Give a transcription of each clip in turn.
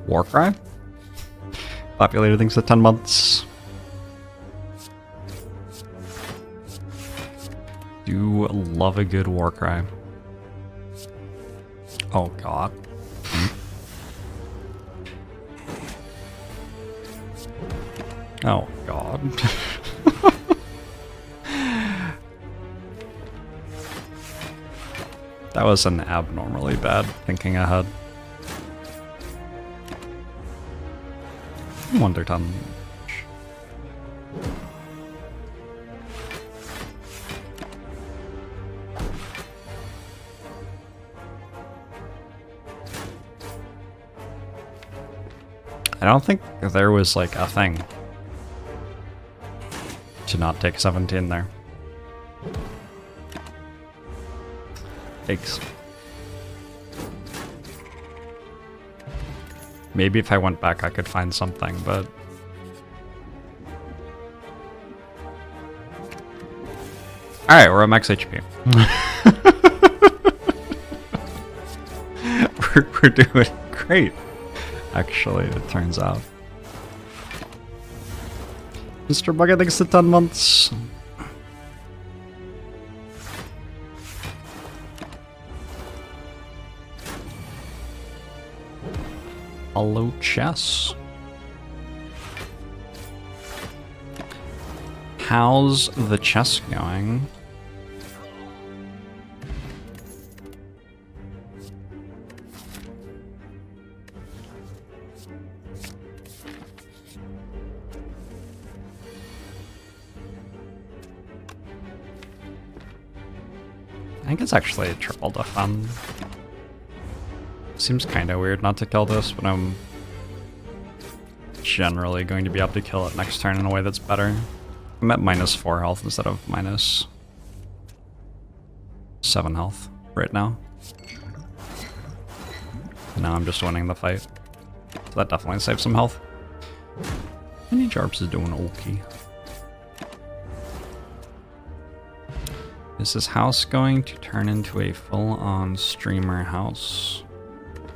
Warcry? Populated things at 10 months. Do love a good Warcry. Oh god. Oh god. That was an abnormally bad thinking ahead. Wonder ton. I don't think there was like a thing to not take 17 there. Thanks. Maybe if I went back I could find something, but... Alright, we're at max HP. we're doing great, actually, it turns out. Mr. Bugger, thanks to 10 months. Hello, chess. How's the chess going? I think it's actually a triple defend. Seems kind of weird not to kill this, but I'm generally going to be able to kill it next turn in a way that's better. I'm at -4 health instead of -7 health right now. Now I'm just winning the fight. So that definitely saves some health. Any Jorbs is doing okay. Is this house going to turn into a full-on streamer house?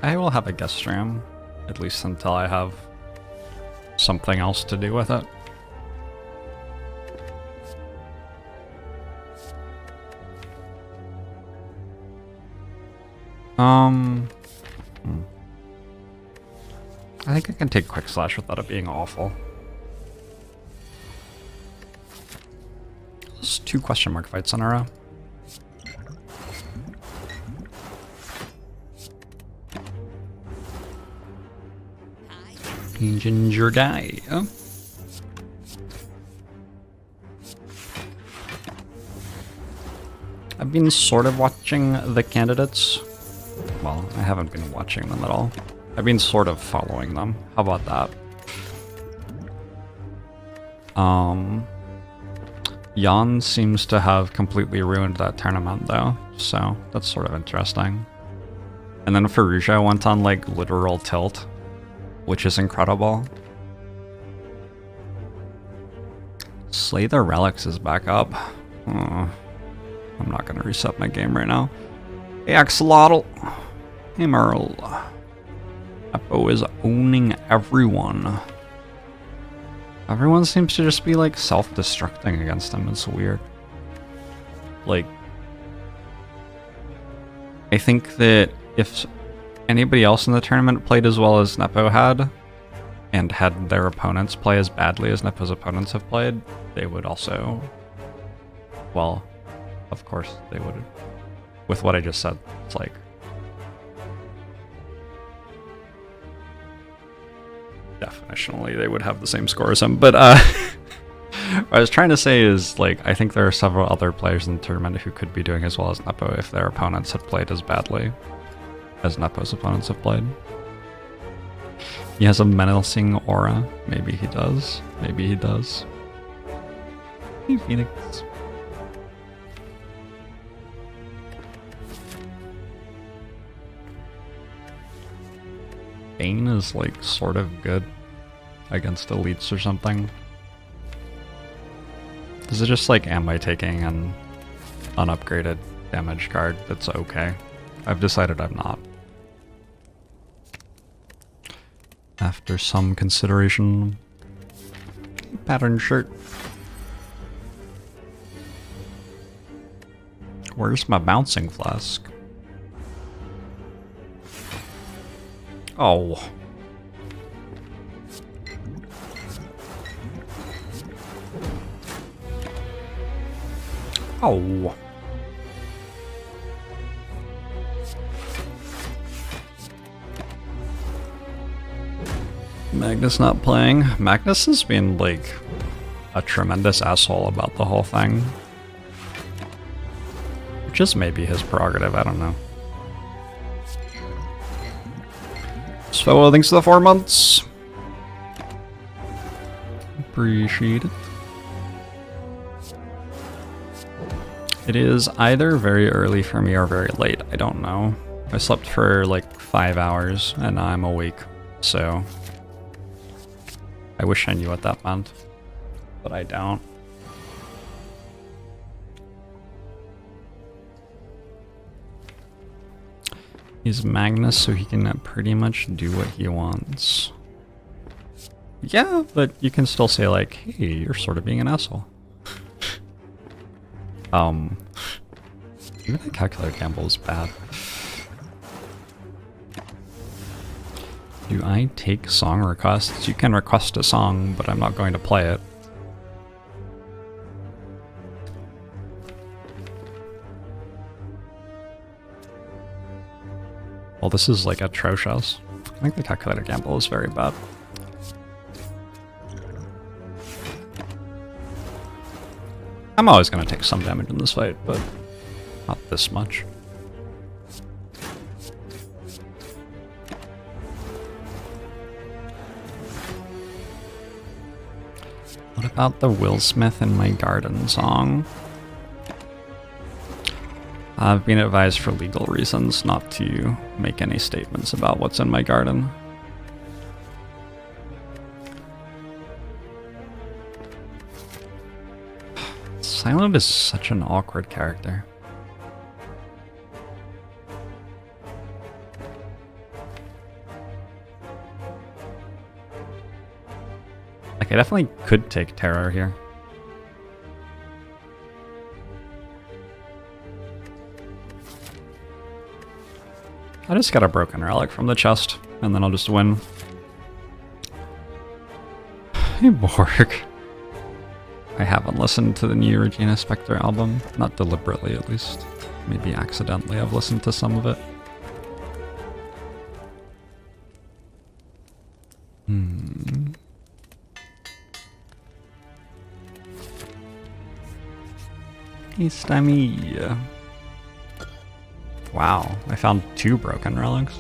I will have a guest stream, at least until I have something else to do with it. I think I can take Quick Slash without it being awful. There's 2 question mark fights in a row. Ginger guy. Oh. I've been sort of watching the candidates. Well, I haven't been watching them at all. I've been sort of following them. How about that? Jan seems to have completely ruined that tournament though, so that's sort of interesting. And then Faruja went on like literal tilt, which is incredible. Slay the Relics is back up. I'm not gonna reset my game right now. Hey Axolotl. Hey Merle. Apo is owning everyone. Everyone seems to just be like self-destructing against him. It's weird. Like, I think that if anybody else in the tournament played as well as Nepo had, and had their opponents play as badly as Nepo's opponents have played, they would also, well, of course they would. With what I just said, it's like, definitionally they would have the same score as him, but what I was trying to say is, like, I think there are several other players in the tournament who could be doing as well as Nepo if their opponents had played as badly as Nepo's opponents have played. He has a menacing aura. Maybe he does. Maybe he does. Hey, Phoenix. Bane is like sort of good against elites or something. Is it just like, am I taking an unupgraded damage card that's okay? I've decided I'm not. after some consideration. Pattern shirt. Where's my bouncing flask? Oh. Oh. Magnus not playing. Magnus has been like a tremendous asshole about the whole thing. Which is maybe his prerogative, I don't know. So thanks for the 4 months. Appreciate it. It is either very early for me or very late, I don't know. I slept for like 5 hours and now I'm awake, so I wish I knew what that meant, but I don't. He's Magnus, so he can pretty much do what he wants. Yeah, but you can still say like, hey, you're sort of being an asshole. Even the calculator gamble is bad. Do I take song requests? You can request a song, but I'm not going to play it. Well, this is like atrocious. I think the calculator gamble is very bad. I'm always going to take some damage in this fight, but not this much. What about the Will Smith in my garden song? I've been advised for legal reasons not to make any statements about what's in my garden. Silent is such an awkward character. Like, I definitely could take Terror here. I just got a broken relic from the chest, and then I'll just win. Hey, Borg. I haven't listened to the new Regina Spektor album. Not deliberately, at least. Maybe accidentally I've listened to some of it. Hey, Stammy. Wow, I found 2 broken relics.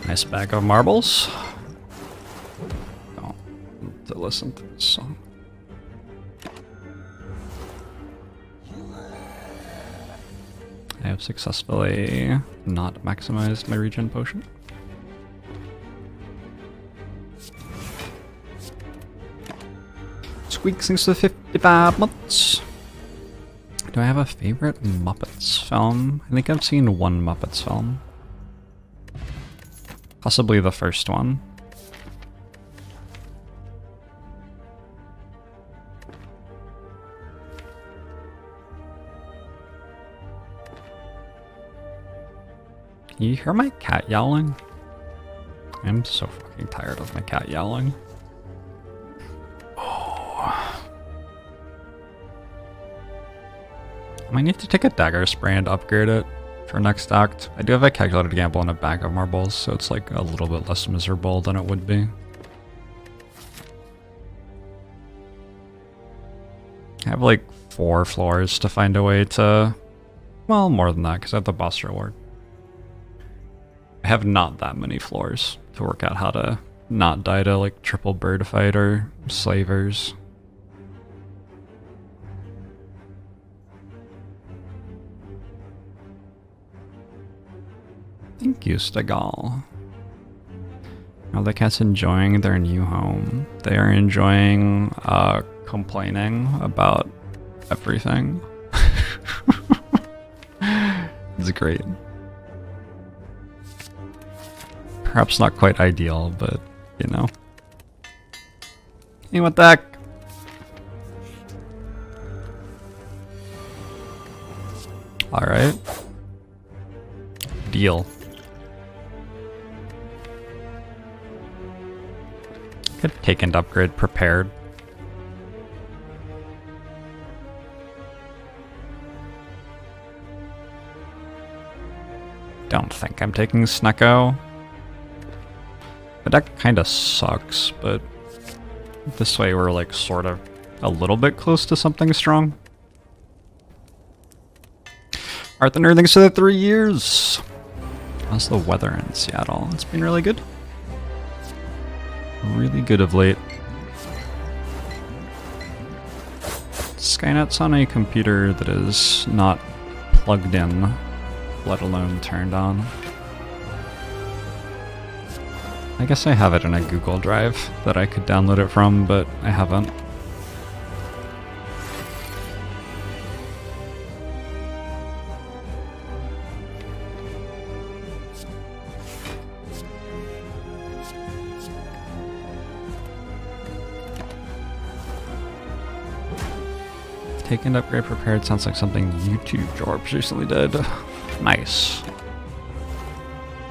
Nice bag of marbles. Oh, to listen to this song. I have successfully not maximized my regen potion. Squeaks thanks to 55 months. Do I have a favorite Muppets film? I think I've seen one Muppets film. Possibly the first one. Can you hear my cat yowling? I'm so fucking tired of my cat yowling. I might need to take a dagger spray and upgrade it for next act. I do have a calculated gamble and a bag of marbles, so it's like a little bit less miserable than it would be. I have like 4 floors to find a way to... Well, more than that, because I have the boss reward. I have not that many floors to work out how to not die to like triple bird fight or slavers. Thank you, Stagal. Are the cats enjoying their new home? They are enjoying complaining about everything. It's great. Perhaps not quite ideal, but, you know. Hey, what the heck? Alright. Deal. Could take and upgrade prepared. Don't think I'm taking Snecko. The deck kinda sucks, but this way we're like sort of a little bit close to something strong. Arthur, thanks for the 3 years. How's the weather in Seattle? It's been really good. Really good of late. Skynet's on a computer that is not plugged in, let alone turned on. I guess I have it in a Google Drive that I could download it from, but I haven't. Take and upgrade prepared sounds like something YouTube Jorbs recently did. Nice.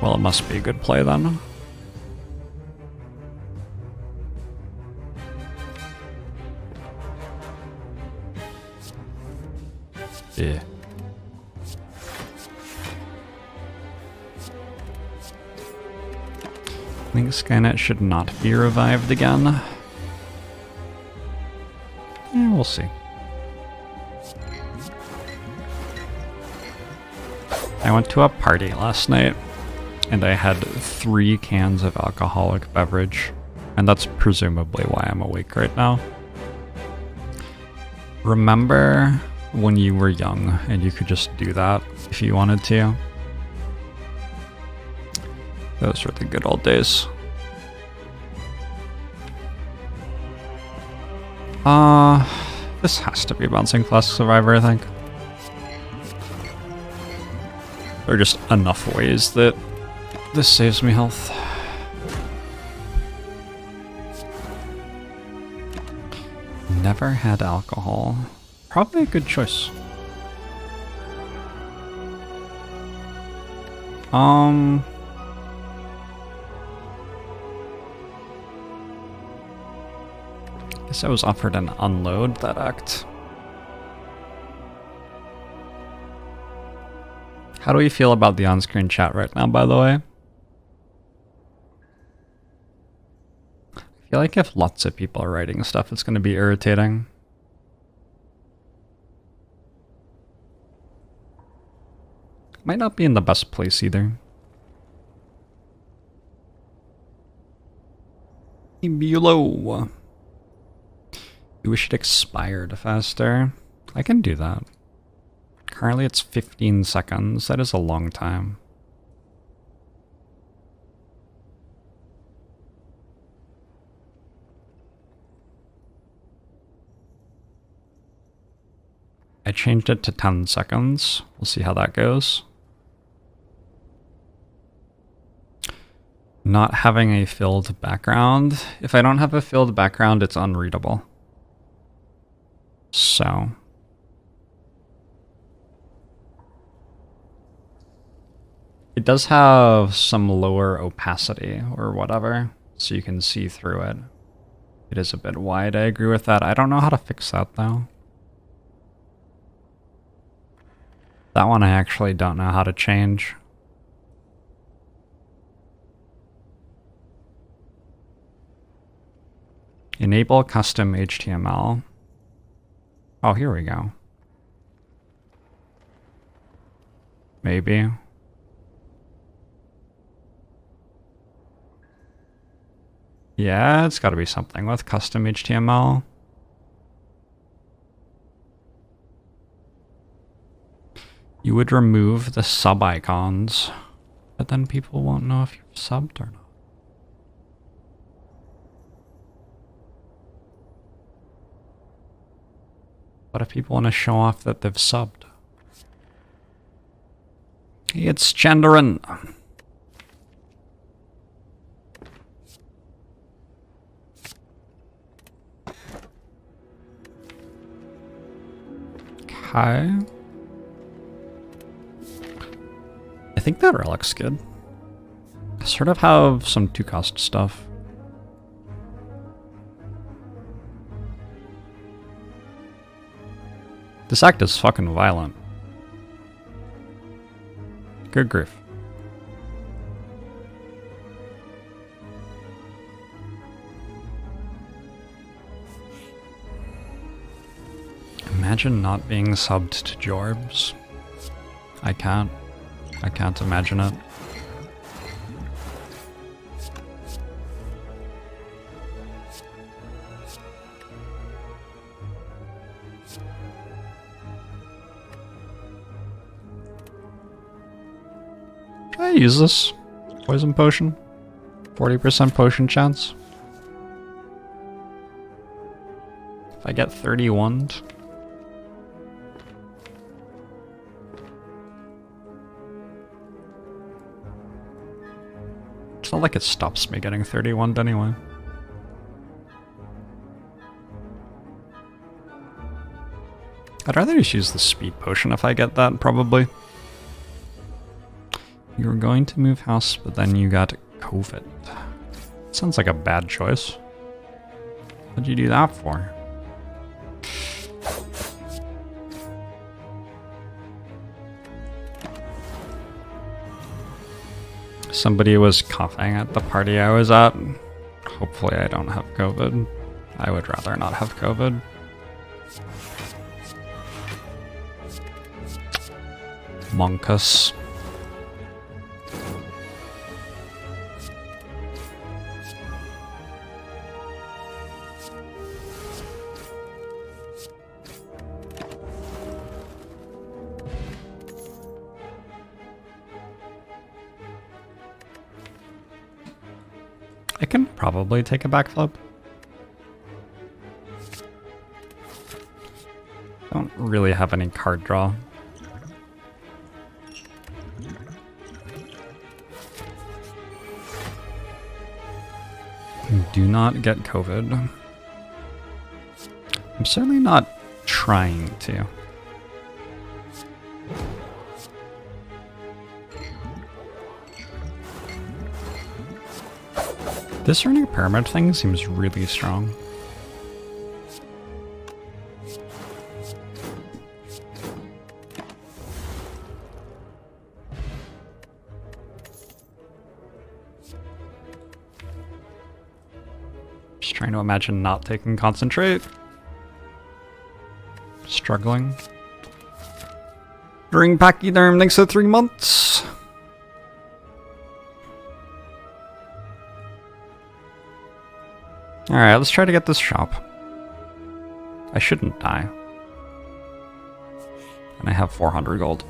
Well, it must be a good play then. Yeah. I think Skynet should not be revived again. Yeah, we'll see. I went to a party last night, and I had 3 cans of alcoholic beverage, and that's presumably why I'm awake right now. Remember when you were young and you could just do that if you wanted to? Those were the good old days. This has to be Bouncing Flask Survivor, I think. There are just enough ways that this saves me health. Never had alcohol. Probably a good choice. Guess I was offered an unload that act. How do we feel about the on-screen chat right now, by the way? I feel like if lots of people are writing stuff, it's going to be irritating. Might not be in the best place either. Below. You wish it expired faster. I can do that. Currently it's 15 seconds. That is a long time. I changed it to 10 seconds. We'll see how that goes. Not having a filled background. If I don't have a filled background, it's unreadable. So... it does have some lower opacity or whatever, so you can see through it. It is a bit wide, I agree with that. I don't know how to fix that though. That one I actually don't know how to change. Enable custom HTML. Oh, here we go. Maybe. Yeah, it's got to be something with custom HTML. You would remove the sub icons, but then people won't know if you're subbed or not. What if people want to show off that they've subbed? It's Chandran. Okay. I think that relic's good. I sort of have some 2-cost stuff. This act is fucking violent. Good grief. Imagine not being subbed to Jorbs. I can't imagine it. Should I use this poison potion? 40% potion chance. If I get 31. It's not like it stops me getting 31 anyway. I'd rather just use the speed potion if I get that, probably. You were going to move house, but then you got COVID. Sounds like a bad choice. What'd you do that for? Somebody was coughing at the party I was at. Hopefully I don't have COVID. I would rather not have COVID. Monkus. I can probably take a backflip. Don't really have any card draw. Do not get COVID. I'm certainly not trying to. This running pyramid thing seems really strong. Just trying to imagine not taking concentrate. Struggling. During Pachyderm, thanks for 3 months. Alright, let's try to get this shop. I shouldn't die. And I have 400 gold.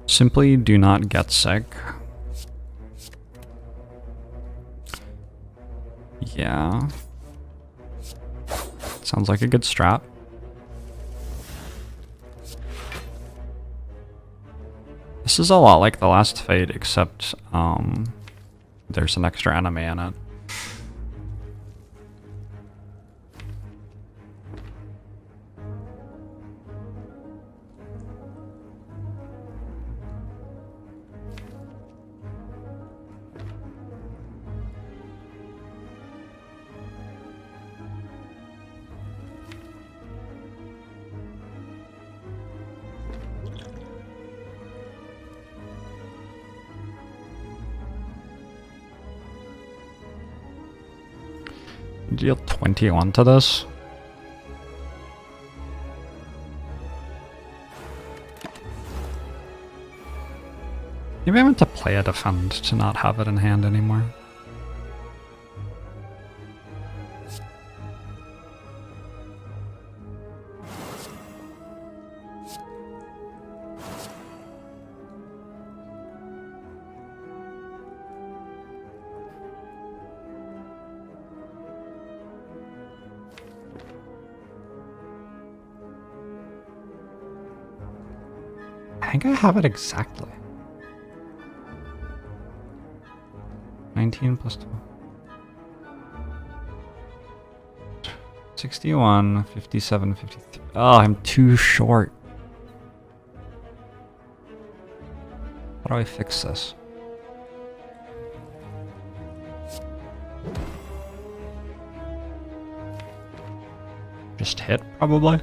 Simply do not get sick. Yeah. Sounds like a good strat. This is a lot like the last fight, except there's an extra enemy in it. Deal 21 to this. Maybe I meant to play a defend to not have it in hand anymore. I think I have it exactly. 19 plus 12. 61, 57, 53. Oh, I'm too short. How do I fix this? Just hit, probably.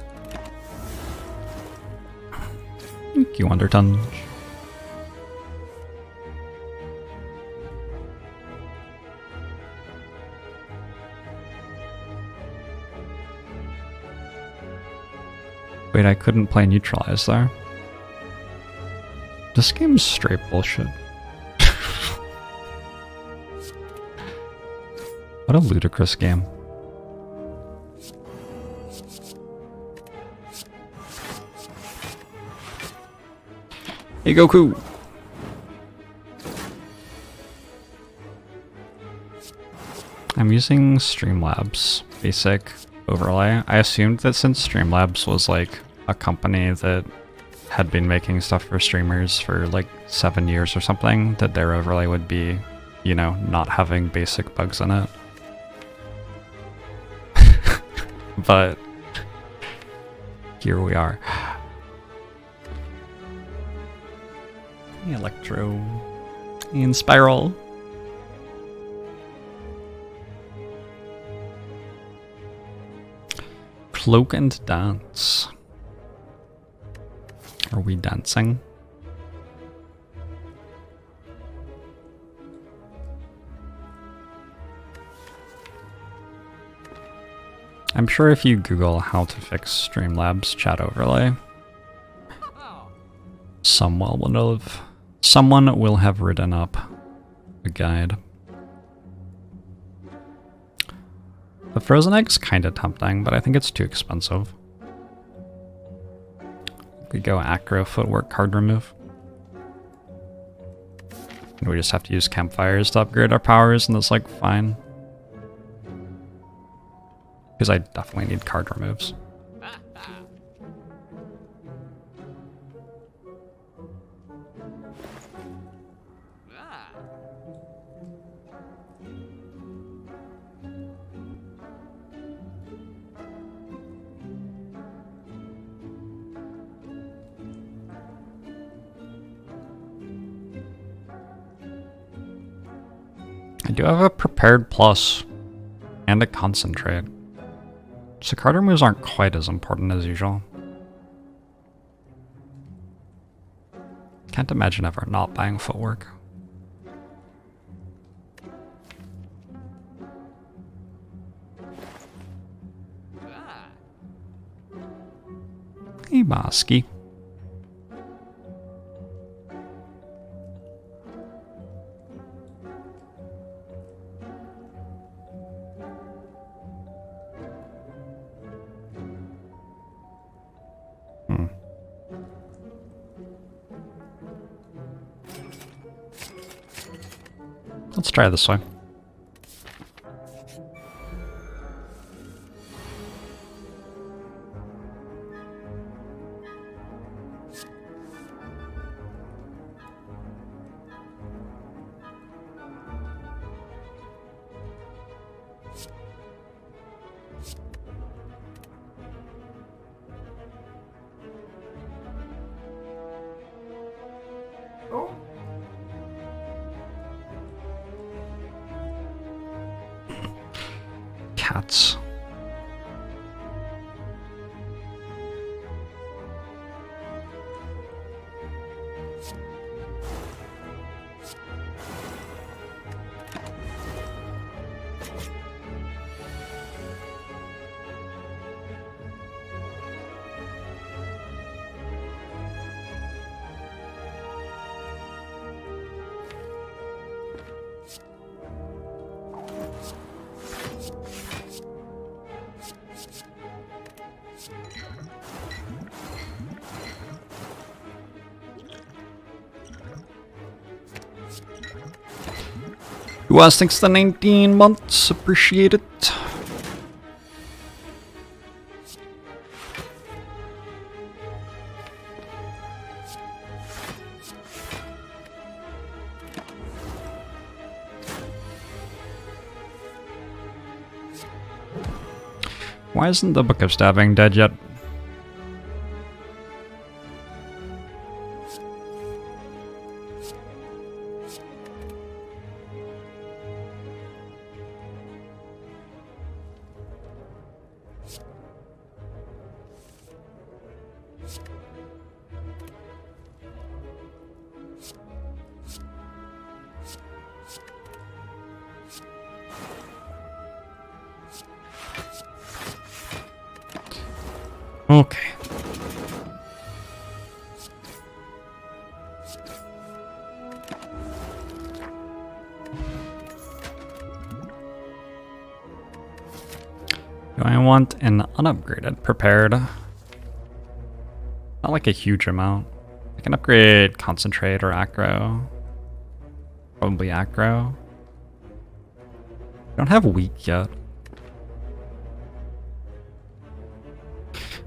Thank you, Undertonge. Wait, I couldn't play neutralize there. This game's straight bullshit. What a ludicrous game. Hey Goku! I'm using Streamlabs basic overlay. I assumed that since Streamlabs was like a company that had been making stuff for streamers for like 7 years or something, that their overlay would be, you know, not having basic bugs in it. But here we are. Electro and Spiral. Cloak and dance. Are we dancing? I'm sure if you Google how to fix Streamlabs chat overlay, someone will have written up a guide. The frozen egg's kind of tempting, but I think it's too expensive. We go acro footwork card remove. And we just have to use campfires to upgrade our powers, and that's like fine. Because I definitely need card removes. I do have a prepared plus and a concentrate. So card removes aren't quite as important as usual. Can't imagine ever not buying footwork. Hey, Bosky. Let's try this way. Cats. Who else thinks the 19 months? Appreciate it. Why isn't the Book of Stabbing dead yet? Okay. Do I want an unupgraded prepared? Not like a huge amount. I can upgrade concentrate or acro. Probably acro. I don't have weak yet.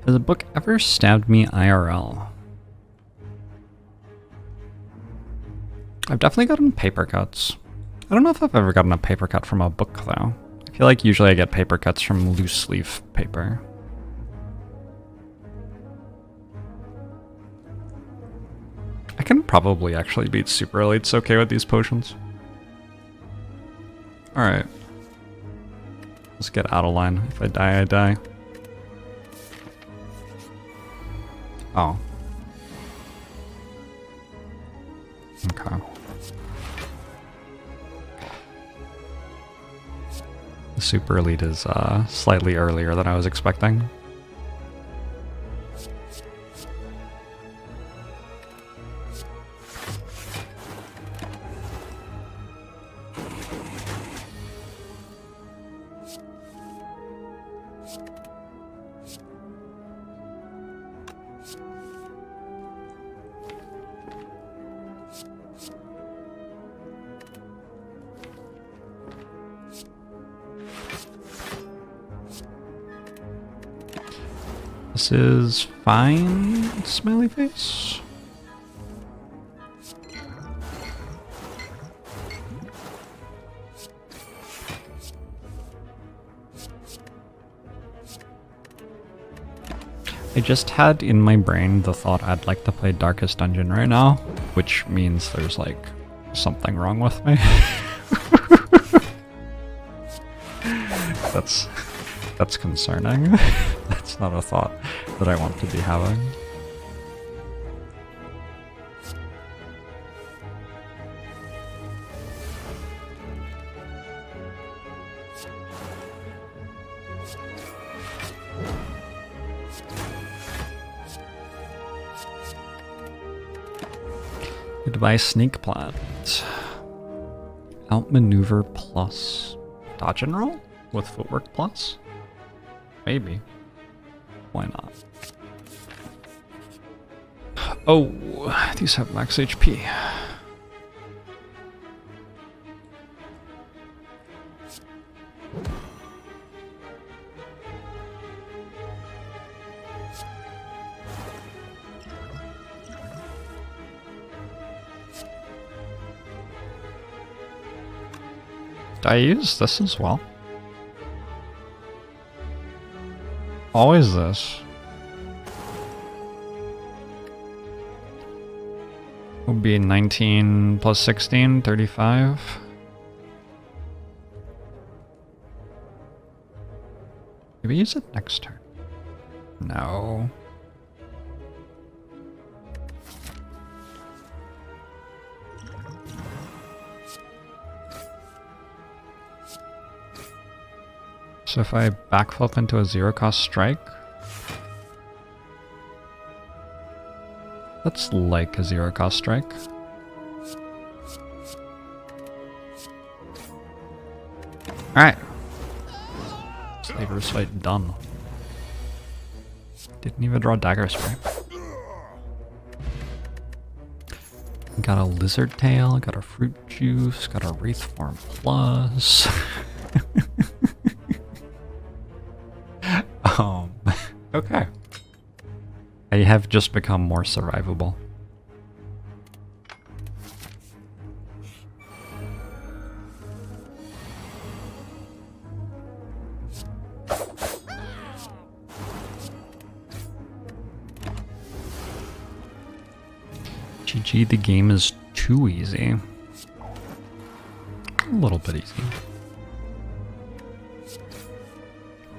Has a book ever stabbed me IRL? I've definitely gotten paper cuts. I don't know if I've ever gotten a paper cut from a book though. I feel like usually I get paper cuts from loose leaf paper. I can probably actually beat super elites okay with these potions. Alright. Let's get out of line. If I die, I die. Oh. Okay. The super elite is slightly earlier than I was expecting. This is fine, smiley face. I just had in my brain the thought I'd like to play Darkest Dungeon right now, which means there's like something wrong with me. That's concerning. That's not a thought that I want to be having. Goodbye, Sneak Plant. Outmaneuver plus dodge and roll with footwork plus? Maybe. Why not? Oh, these have max HP. Did I use this as well? Always this. Would be 19 plus 16, 35. Maybe use it next turn. No. So if I backflip into a zero cost strike, that's like a zero cost strike. Alright. Slaver's fight done. Didn't even draw dagger spray. Got a lizard tail, got a fruit juice, got a wraith form plus. Okay. I have just become more survivable. GG, the game is too easy. A little bit easy.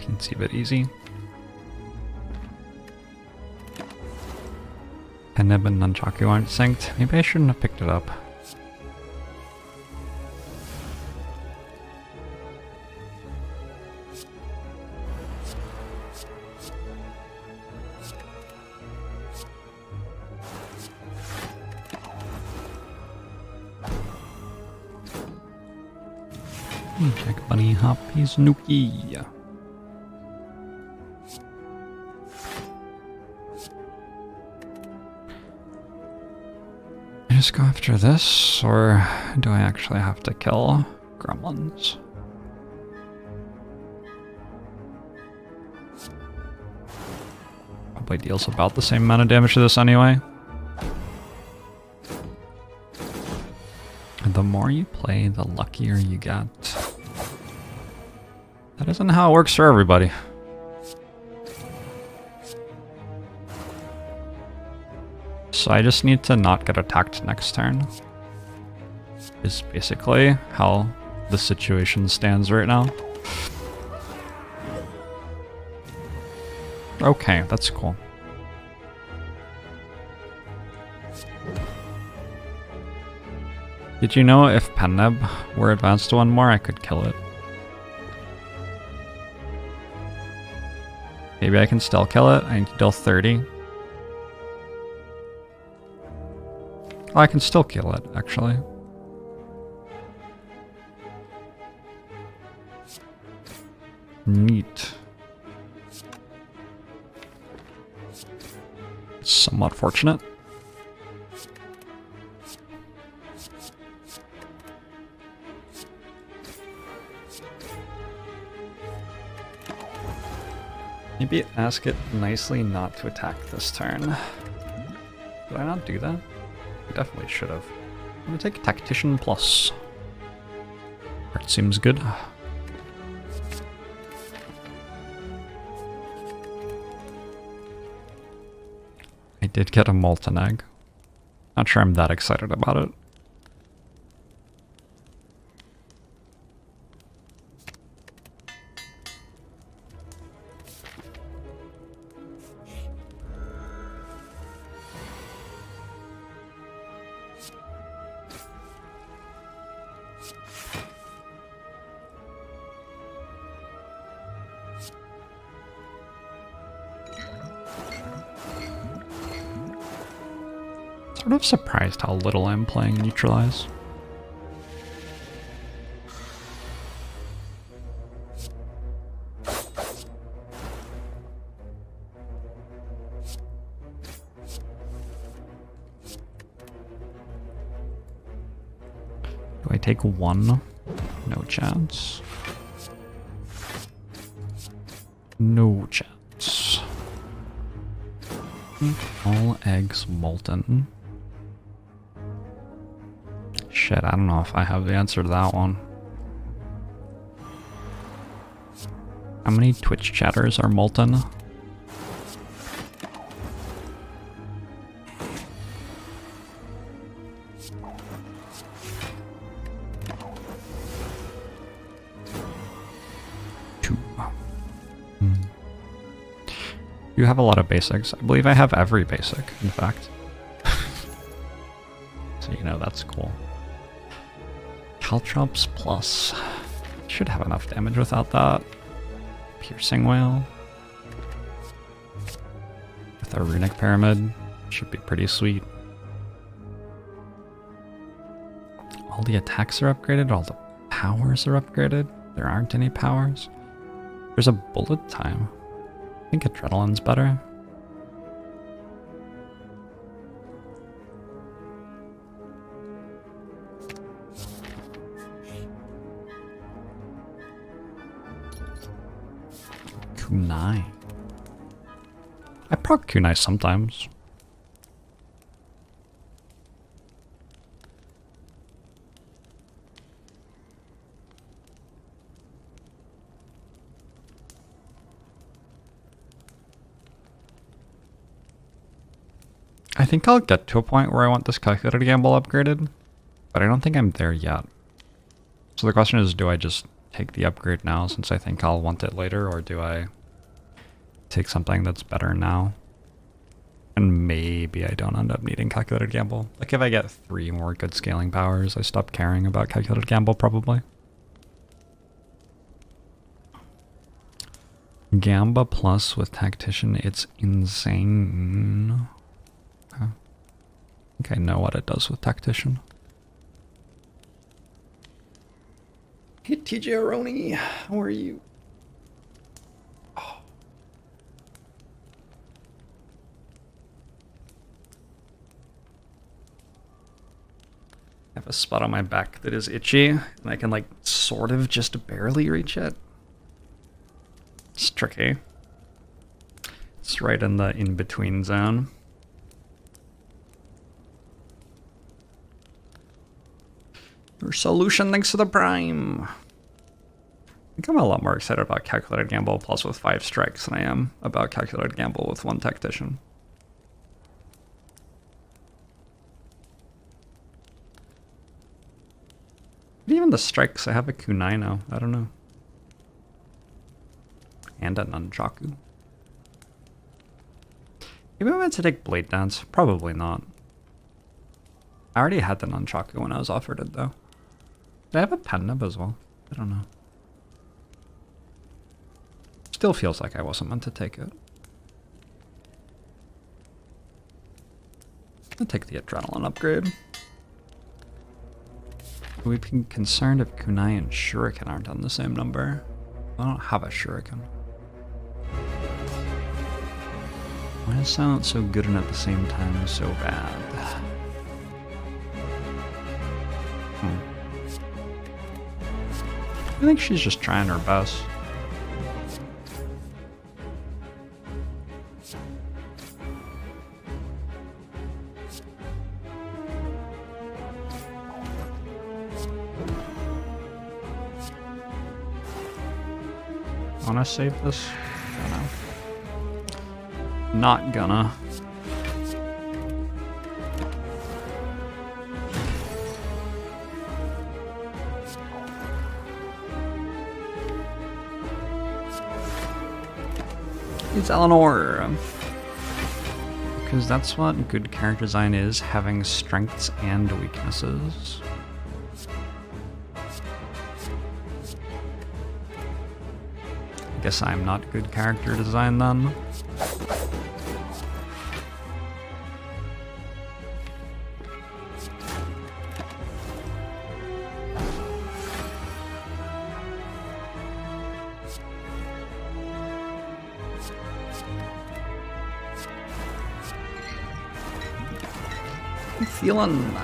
Teensy bit easy. Penib and Nunchaku aren't synced. Maybe I shouldn't have picked it up. Jack Bunny Hoppy Snooky. I just go after this, or do I actually have to kill gremlins? Probably deals about the same amount of damage to this anyway. And the more you play, the luckier you get. That isn't how it works for everybody. So I just need to not get attacked next turn. Is basically how the situation stands right now. Okay, that's cool. Did you know if Penib were advanced to one more, I could kill it? Maybe I can still kill it. I need to deal 30. Oh, I can still kill it, actually. Neat. Somewhat fortunate. Maybe ask it nicely not to attack this turn. Did I not do that? I definitely should have. I'm gonna take Tactician Plus. That seems good. I did get a molten egg. Not sure I'm that excited about it. Sort of surprised how little I'm playing Neutralize. Do I take one? No chance. No chance. All eggs molten. Shit, I don't know if I have the answer to that one. How many Twitch chatters are molten? Two. You have a lot of basics. I believe I have every basic, in fact. So you know that's cool. Caltrops Plus. Should have enough damage without that. Piercing Whale. With a Runic Pyramid. Should be pretty sweet. All the attacks are upgraded, all the powers are upgraded. There aren't any powers. There's a bullet time. I think Adrenaline's better. Kunai. I proc Kunai sometimes. I think I'll get to a point where I want this calculated gamble upgraded, but I don't think I'm there yet. So the question is, do I just take the upgrade now since I think I'll want it later, or do I take something that's better now? And maybe I don't end up needing calculated gamble. Like if I get 3 more good scaling powers, I stop caring about calculated gamble probably. Gamba plus with Tactician, it's insane. Okay. I think I know what it does with Tactician. Hey TJ Aroni, how are you? Oh. I have a spot on my back that is itchy, and I can like sort of just barely reach it. It's tricky. It's right in the in-between zone. Your solution thanks to the prime. I think I'm a lot more excited about calculated gamble plus with 5 strikes than I am about calculated gamble with 1 tactician. But even the strikes, I have a kunai now. I don't know. And a nunchaku. Maybe I meant to take blade dance. Probably not. I already had the nunchaku when I was offered it though. Did I have a pen nib as well? I don't know. Still feels like I wasn't meant to take it. I'll take the adrenaline upgrade. We'd be concerned if kunai and shuriken aren't on the same number. I don't have a shuriken. Why is silence so good and at the same time so bad? I think she's just trying her best. Wanna save this? Gonna. Not gonna. It's Eleanor. Because that's what good character design is, having strengths and weaknesses. I guess I'm not good character design then. I'm feeling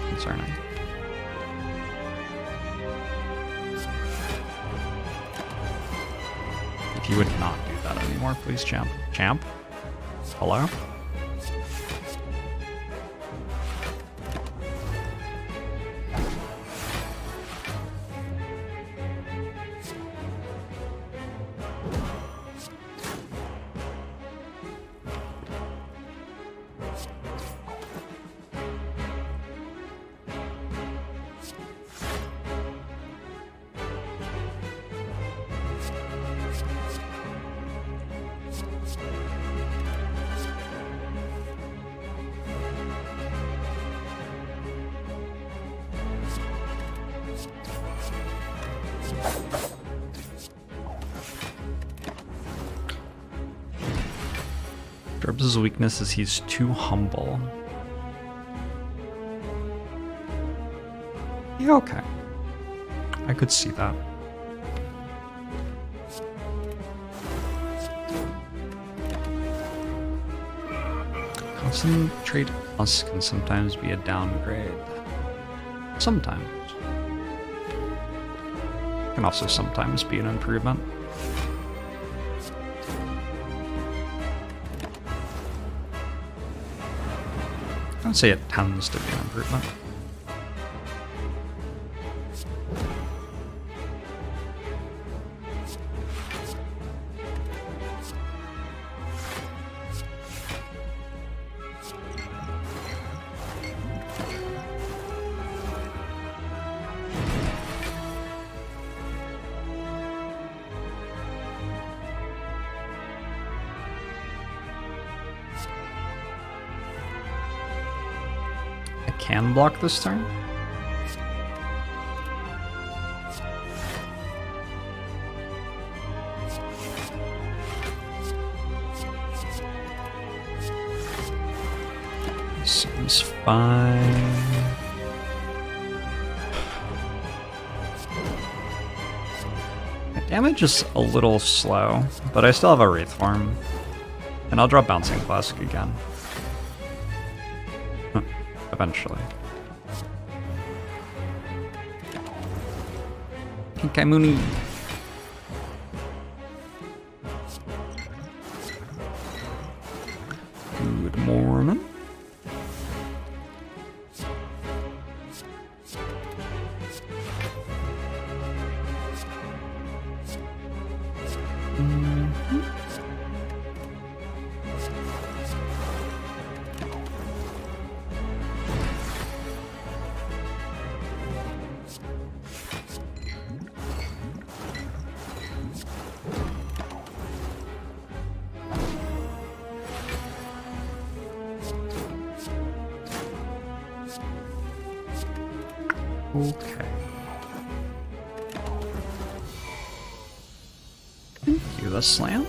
concerning. If you would not do that anymore, please, champ. Champ? Hello? Jorbs' weakness is he's too humble. Yeah, okay. I could see that. Concentrate plus can sometimes be a downgrade. Sometimes. Can also sometimes be an improvement. gonna say it tends to be an improvement. Can block this turn. Seems fine. My damage is a little slow, but I still have a Wraith form. And I'll drop Bouncing Classic again. Eventually. Pinkai Good morning. Okay. Thank you, the slam.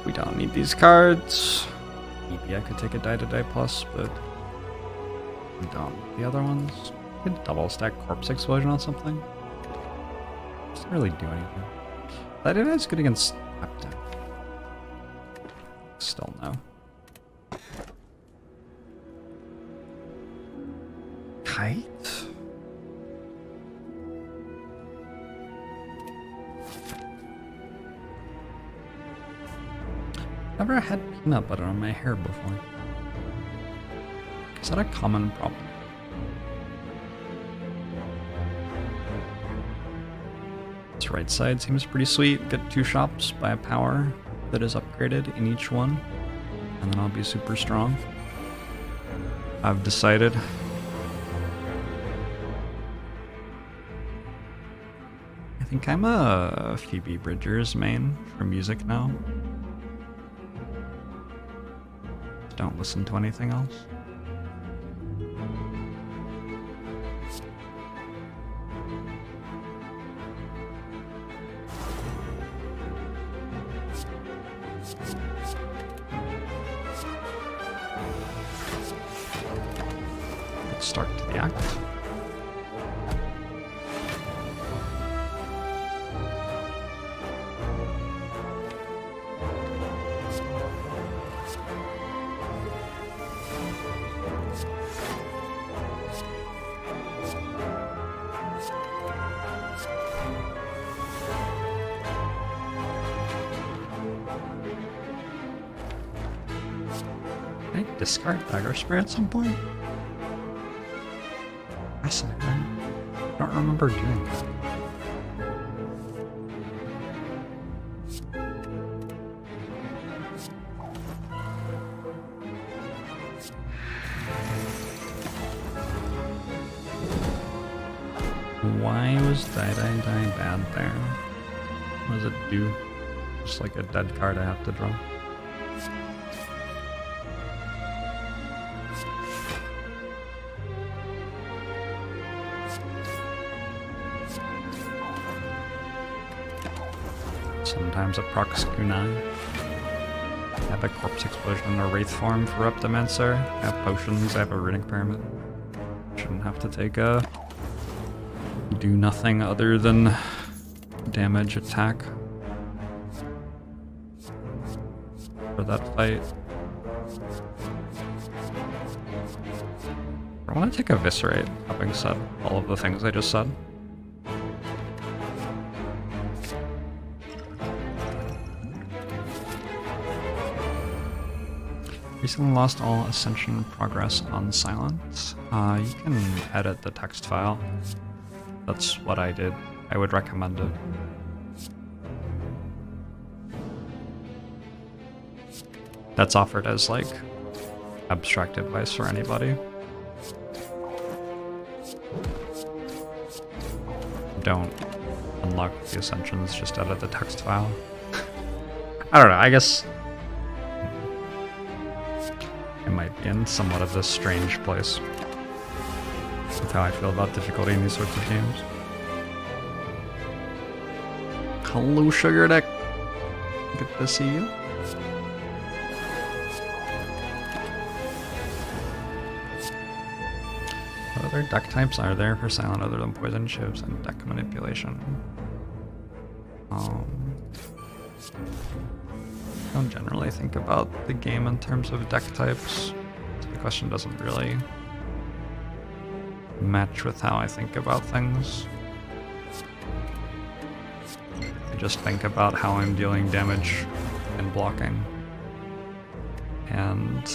We don't need these cards. Maybe I could take a die-to-die plus, but we don't need the other ones. I could double stack Corpse Explosion on something. Doesn't really do anything. Die-to-die is good against Updeck. Still no. Kite? Never had peanut butter on my hair before. Is that a common problem? This right side seems pretty sweet. Get 2 shops, buy a power that is upgraded in each one, and then I'll be super strong. I've decided. I think I'm a Phoebe Bridgers main for music now. Don't listen to anything else. Good start to the act. Can I discard Dagger Spray at some point? Fascinating. I don't remember doing that. Why was Die bad there? What does it do? Just like a dead card I have to draw. Sometimes it procs Kunai. I have a Corpse Explosion and a Wraith form for Reptimancer. I have potions, I have a Runic Pyramid. Shouldn't have to take a... do nothing other than damage attack for that fight. I want to take Eviscerate, having said all of the things I just said. Recently lost all Ascension progress on silence. You can edit the text file. That's what I did. I would recommend it. That's offered as like abstract advice for anybody. Don't unlock the Ascensions, just edit the text file. I don't know, I guess I might be in somewhat of this strange place with how I feel about difficulty in these sorts of games. Hello, Sugar Deck. Good to see you. What other deck types are there for silent other than poison chips and deck manipulation? I don't generally think about the game in terms of deck types, so the question doesn't really match with how I think about things. I just think about how I'm dealing damage and blocking. And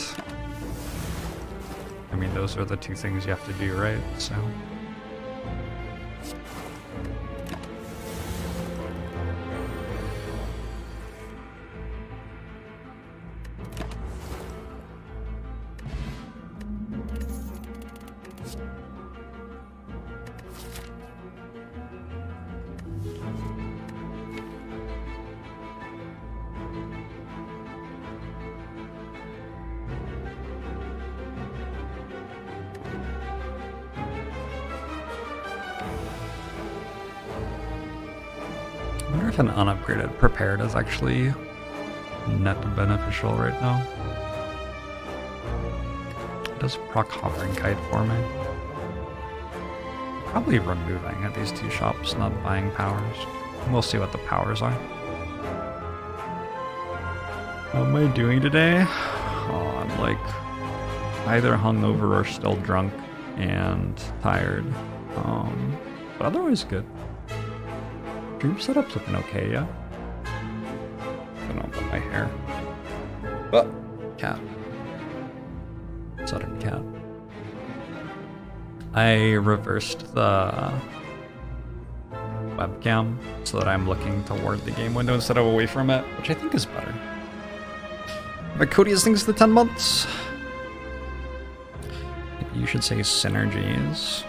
I mean, those are the two things you have to do, right? So I wonder if an unupgraded prepared is actually net beneficial right now. It does proc hovering kite for me. Probably removing at these two shops, not buying powers. We'll see what the powers are. How am I doing today? Oh, I'm like either hungover or still drunk and tired. But otherwise good. Dream setup's looking okay, yeah? I don't know about my hair. But cat. Southern cat. I reversed the webcam so that I'm looking toward the game window instead of away from it, which I think is better. But Cody has things the 10 months. You should say synergies.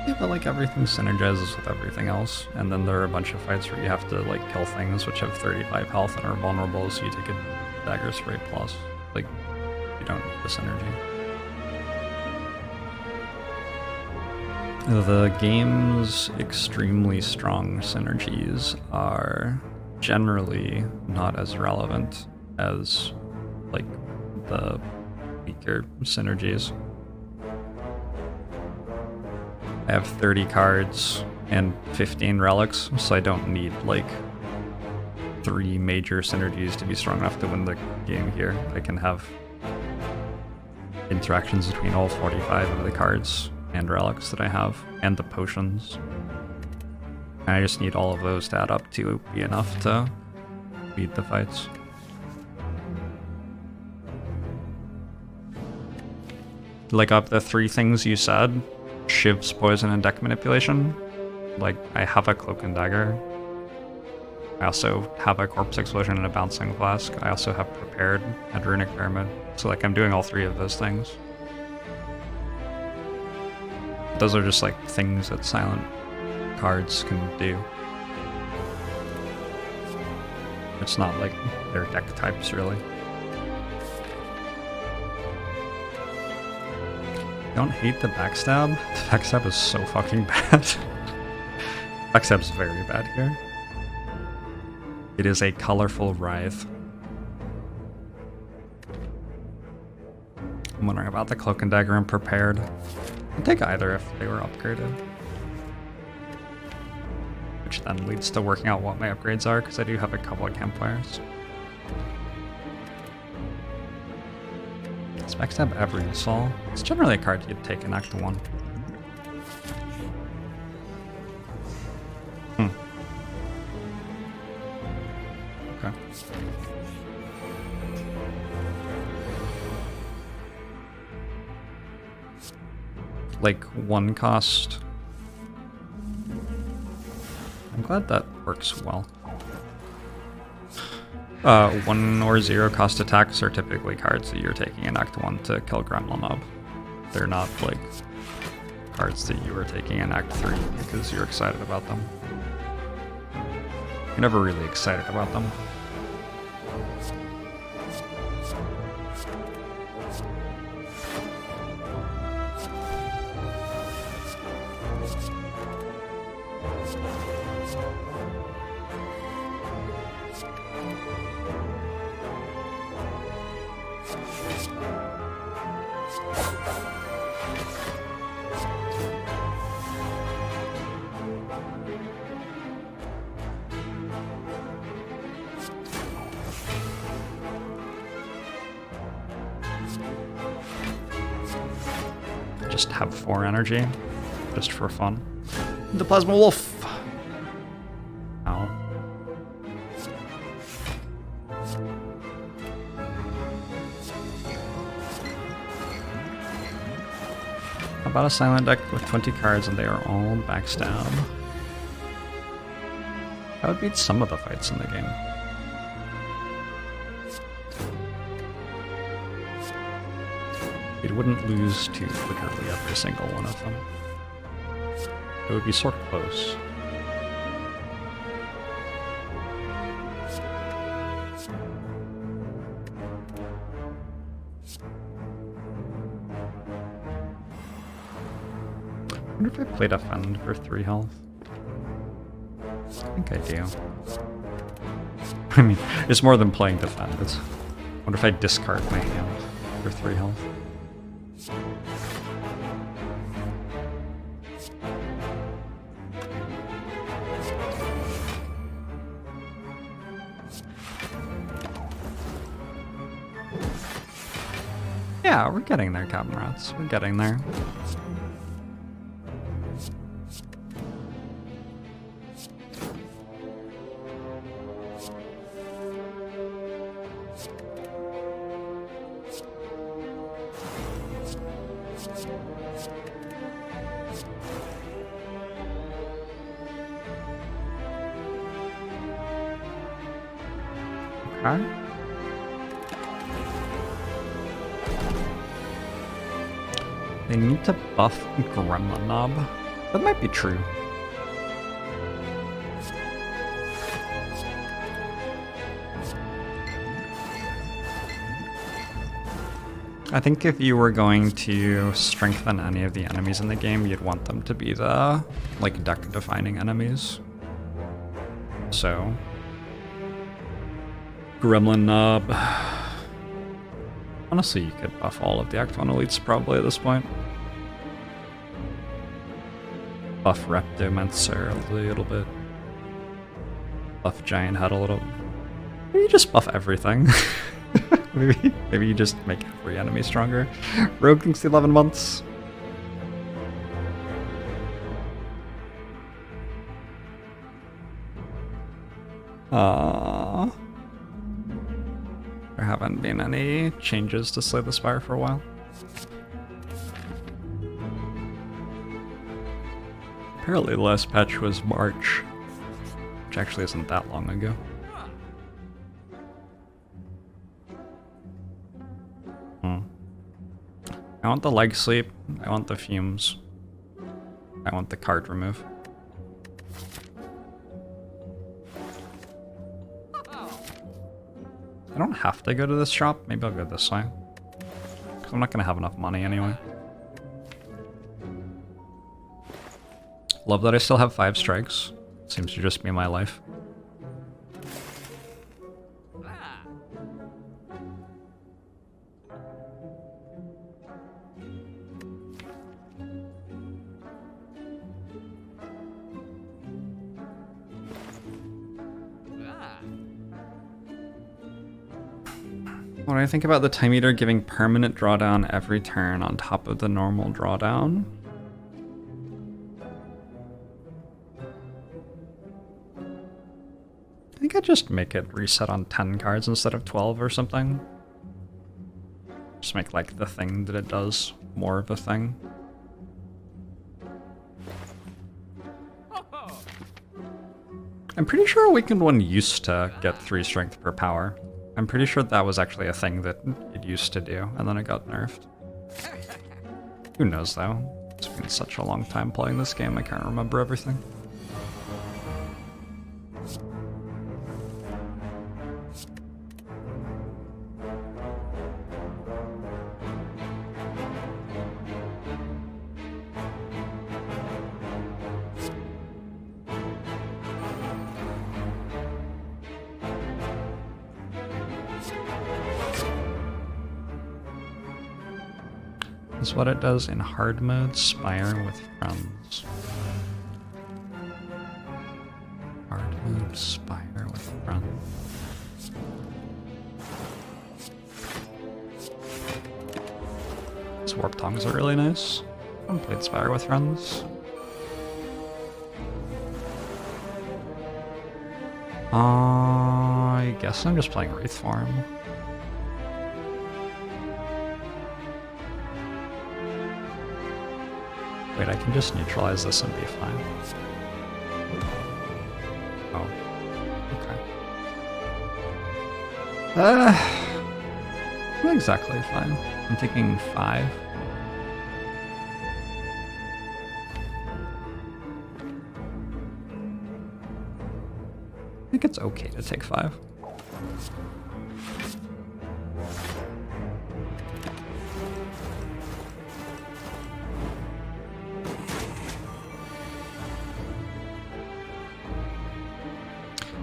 Yeah, but like everything synergizes with everything else, and then there are a bunch of fights where you have to like kill things which have 35 health and are vulnerable, so you take a dagger spray plus. Like, you don't need the synergy. The game's extremely strong synergies are generally not as relevant as like the weaker synergies. I have 30 cards and 15 relics, so I don't need like 3 major synergies to be strong enough to win the game here. I can have interactions between all 45 of the cards and relics that I have, and the potions. And I just need all of those to add up to be enough to beat the fights. Like, of the 3 things you said, Shiv's poison and deck manipulation, like, I have a cloak and dagger. I also have a corpse explosion and a bouncing flask. I also have prepared and runic pyramid. So like, I'm doing all 3 of those things. Those are just like things that silent cards can do. It's not like their deck types, really. Don't hate the backstab. The backstab is so fucking bad. Backstab's very bad here. It is a colorful writhe. I'm wondering about the cloak and dagger and prepared. I'd take either if they were upgraded. Which then leads to working out what my upgrades are, because I do have a couple of campfires. Does backstab ever install? It's generally a card you'd take in Act 1. Okay. like 1 cost. I'm glad that works well. 1 or 0 cost attacks are typically cards that you're taking in Act 1 to kill Gremlin Mob. They're not like cards that you are taking in Act 3 because you're excited about them. You're never really excited about them. Just have 4 energy, just for fun. The Plasma Wolf! Ow. How about a silent deck with 20 cards and they are all backstab? That would beat some of the fights in the game. It wouldn't lose to literally every single one of them. It would be sort of close. I wonder if I play Defend for 3 health. I think I do. I mean, it's more than playing Defend. I wonder if I discard my hand for 3 health. Yeah, we're getting there, Captain Rats. We're getting there. Okay. They need to buff Gremlin Mob. That might be true. I think if you were going to strengthen any of the enemies in the game, you'd want them to be the, like, deck-defining enemies. So... Gremlin Mob... Honestly, you could buff all of the Act 1 elites probably at this point. Buff Reptomancer a little bit. Buff Giant Head a little. Maybe you just buff everything. maybe you just make every enemy stronger. Rogue thinks 11 months. There haven't been any changes to Slay the Spire for a while. Apparently the last patch was March, which actually isn't that long ago. I want the leg sleep, I want the fumes, I want the card remove. I don't have to go to this shop. Maybe I'll go this way. Because I'm not going to have enough money anyway. Love that I still have 5 strikes. Seems to just be my life. What do I think about the Time Eater giving permanent drawdown every turn on top of the normal drawdown? I think I'd just make it reset on 10 cards instead of 12 or something. Just make like the thing that it does more of a thing. I'm pretty sure Awakened 1 used to get 3 strength per power. I'm pretty sure that was actually a thing that it used to do, and then it got nerfed. Who knows though? It's been such a long time playing this game, I can't remember everything. Is what it does in hard mode, Spire with friends. Hard mode, Spire with friends. These warp tongues are really nice. I haven't played Spire with friends. I guess I'm just playing Wraith Form. Wait, I can just neutralize this and be fine. Oh, okay. Not exactly fine. I'm thinking 5. I think it's okay to take 5.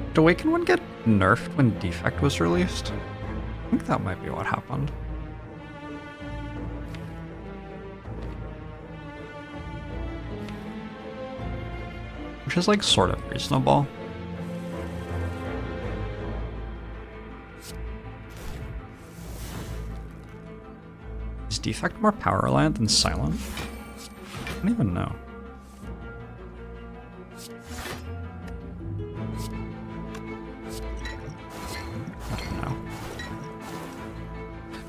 Did Awaken 1 get nerfed when Defect was released? I think that might be what happened. Which is like sort of reasonable. Is Defect more power reliant than Silent? I don't even know.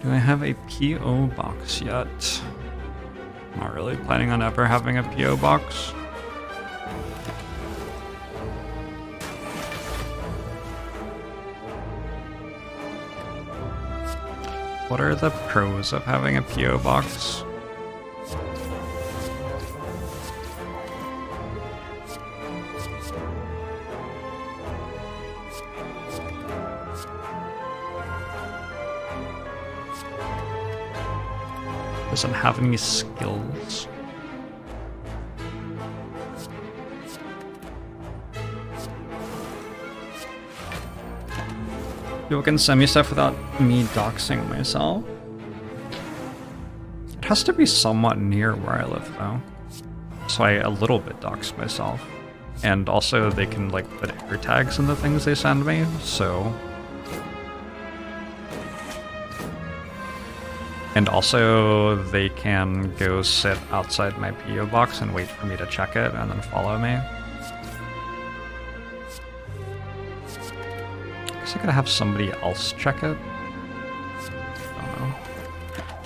Do I have a PO box yet? Not really planning on ever having a PO box. What are the pros of having a PO box? Doesn't have any skills. People can send me stuff without me doxing myself. It has to be somewhat near where I live though. So I a little bit dox myself. And also they can like put air tags in the things they send me, so... And also, they can go sit outside my PO box and wait for me to check it and then follow me. I guess I could have somebody else check it. I don't know.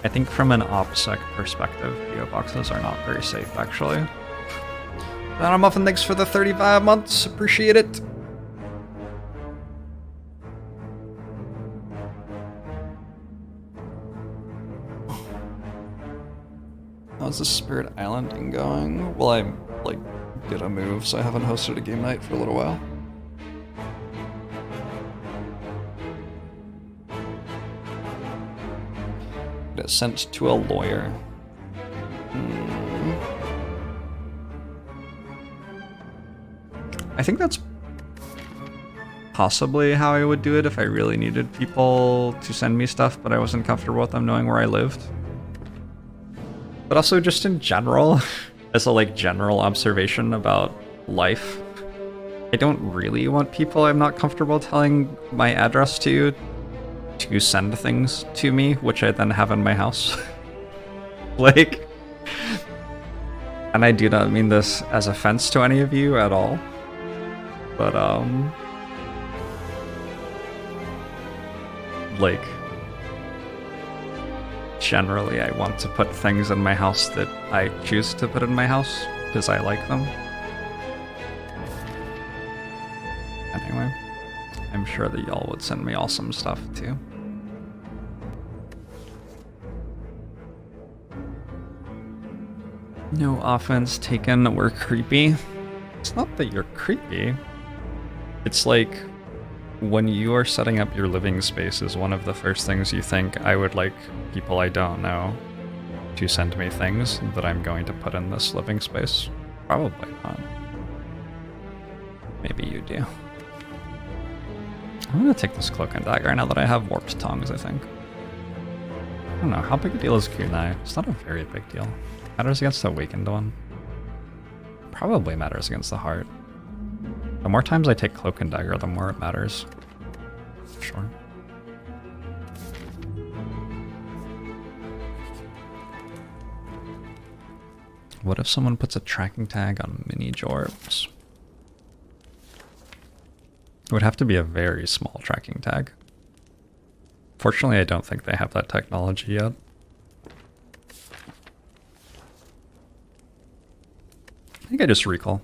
I think from an OPSEC perspective, PO boxes are not very safe, actually. Banana Muffin, thanks for the 35 months. Appreciate it. How's the Spirit Island thing going? Well, I, like, did a move, so I haven't hosted a game night for a little while. Get it sent to a lawyer. I think that's possibly how I would do it if I really needed people to send me stuff, but I wasn't comfortable with them knowing where I lived. But also just in general, as a like general observation about life, I don't really want people I'm not comfortable telling my address to send things to me, which I then have in my house. Like, and I do not mean this as offense to any of you at all, but like, generally I want to put things in my house that I choose to put in my house because I like them. I'm sure that y'all would send me awesome stuff too. No offense taken, we're creepy. It's not that you're creepy. It's like when you are setting up your living space is one of the first things you think, I would like people I don't know to send me things that I'm going to put in this living space. Probably not. Maybe you do. I'm gonna take this cloak and dagger now that I have warped tongues, I think. I don't know, how big a deal is kunai? It's not a very big deal. Matters against the awakened one. Probably matters against the heart. The more times I take cloak and dagger, the more it matters. Sure. What if someone puts a tracking tag on mini Jorbs? It would have to be a very small tracking tag. Fortunately, I don't think they have that technology yet. I think I just recall.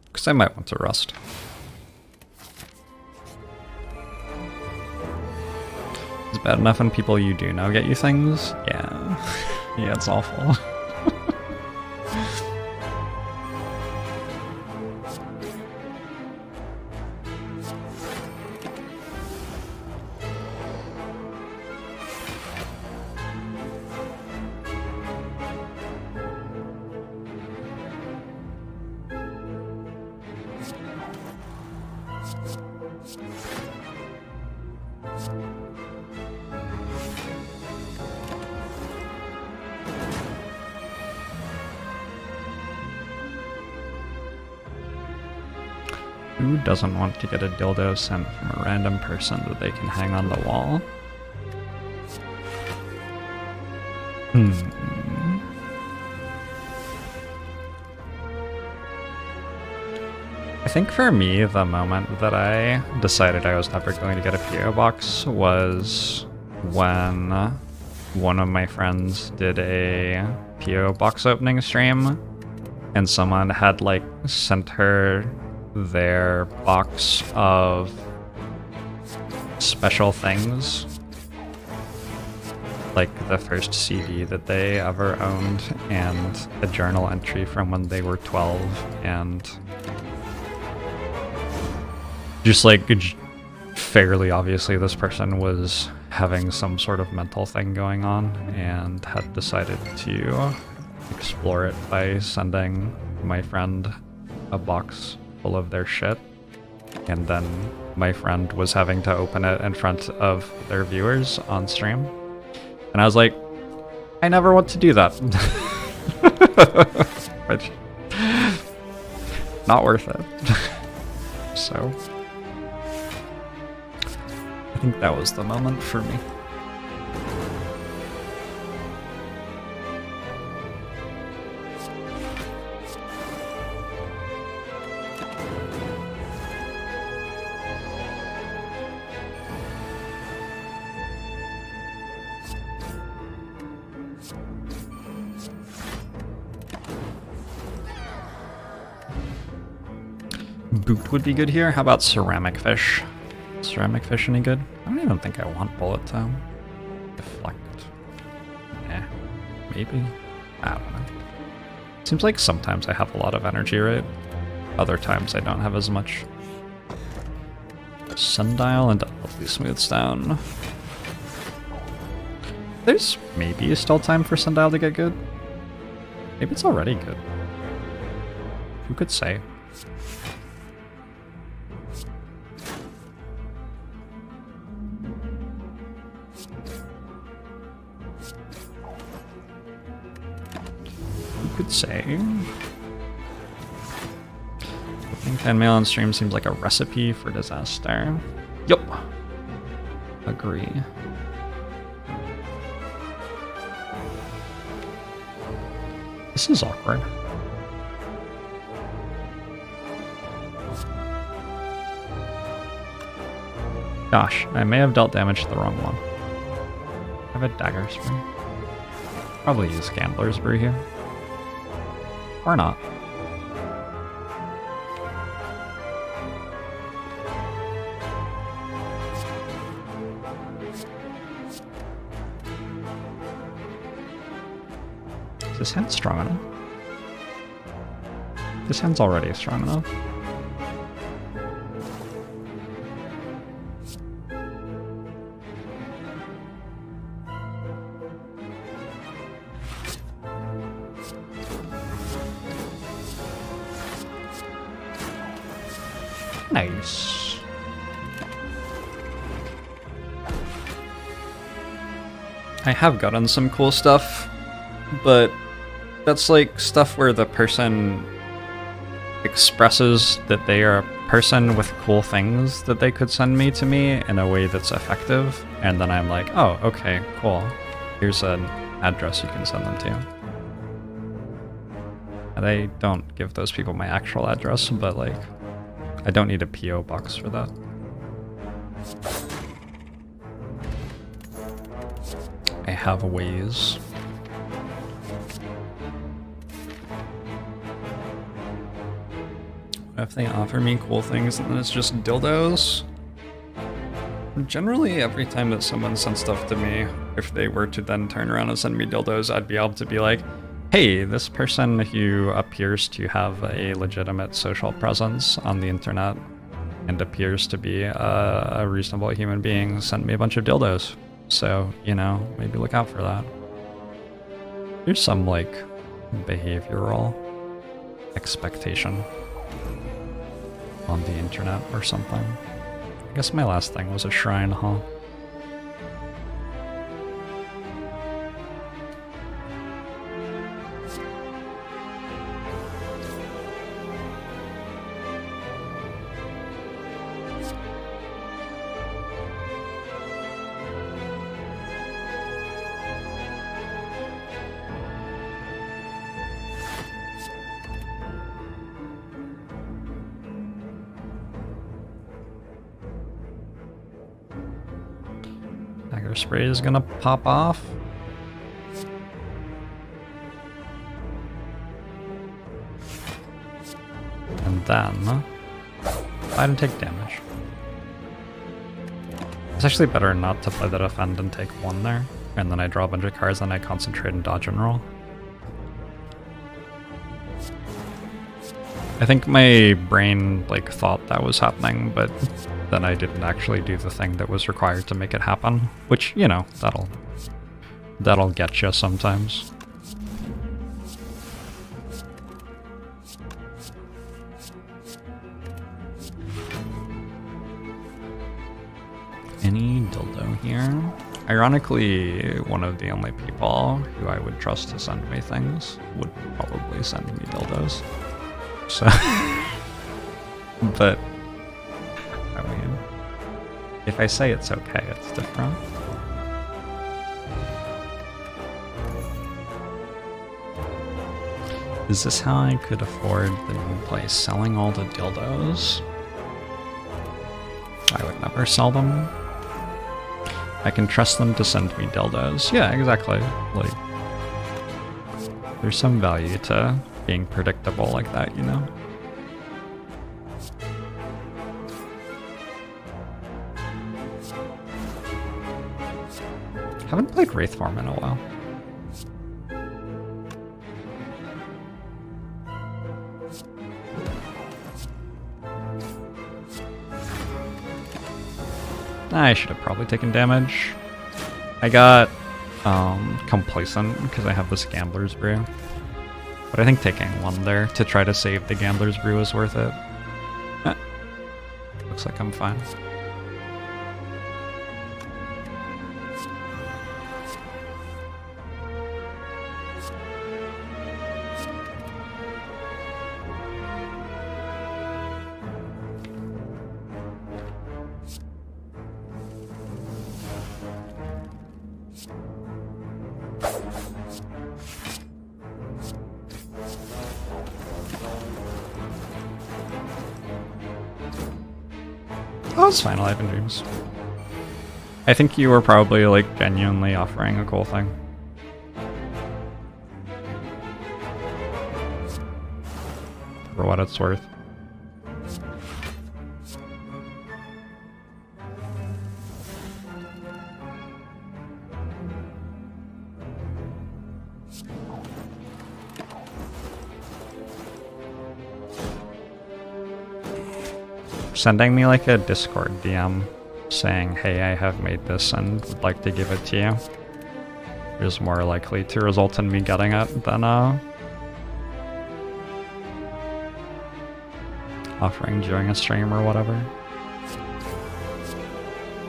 Because I might want to rust. It's bad enough when people you do know get you things? Yeah. Yeah, it's awful. Who doesn't want to get a dildo sent from a random person that they can hang on the wall? I think for me, the moment that I decided I was never going to get a PO box was when one of my friends did a PO box opening stream and someone had like sent her their box of special things, like the first CD that they ever owned and a journal entry from when they were 12, and just like fairly obviously this person was having some sort of mental thing going on and had decided to explore it by sending my friend a box full of their shit, and then my friend was having to open it in front of their viewers on stream, and I was like, I never want to do that. Which, not worth it. So I think that was the moment for me. Boot would be good here. How about ceramic fish? Ceramic fish any good? I don't even think I want bullet time. Deflect. Eh. Maybe? I don't know. Seems like sometimes I have a lot of energy, right? Other times I don't have as much. Sundial and definitely smooths down. There's maybe still time for Sundial to get good. Maybe it's already good. Who could say? Could say. Opening fan mail on stream seems like a recipe for disaster. Yup. Agree. This is awkward. Gosh, I may have dealt damage to the wrong one. I have a dagger spring. Probably use Gambler's Brew here. Or not. this hand strong enough? This hand's already strong enough. Nice. I have gotten some cool stuff, but that's like stuff where the person expresses that they are a person with cool things that they could send me to me in a way that's effective, and then I'm like, oh, okay, cool. Here's an address you can send them to. And I don't give those people my actual address, but like, I don't need a PO box for that. I have ways. What if they offer me cool things and then it's just dildos? Generally, every time that someone sends stuff to me, if they were to then turn around and send me dildos, I'd be able to be like, hey, this person who appears to have a legitimate social presence on the internet and appears to be a reasonable human being sent me a bunch of dildos. So, you know, maybe look out for that. There's some, like, behavioral expectation on the internet or something. I guess my last thing was a shrine, huh? Dagger spray is gonna pop off. And then I didn't take damage. It's actually better not to play the defend and take one there, and then I draw a bunch of cards and I concentrate and dodge and roll. I think my brain like thought that was happening, but then I didn't actually do the thing that was required to make it happen, which, you know, that'll get you sometimes. Any dildo here? Ironically, one of the only people who I would trust to send me things would probably send me dildos. So, but, I mean, if I say it's okay, it's different. Is this how I could afford the new place? Selling all the dildos? I would never sell them. I can trust them to send me dildos. Yeah, exactly. Like, there's some value to being predictable like that, you know? Haven't played Wraithform in a while. I should have probably taken damage. I got complacent because I have this Gambler's Brew. But I think taking one there to try to save the Gambler's Brew is worth it. Looks like I'm fine. Oh, it's fine, Alive in Dreams. I think you were probably, like, genuinely offering a cool thing. For what it's worth. sending me like a Discord DM saying, hey, I have made this and would like to give it to you is more likely to result in me getting it than offering during a stream or whatever.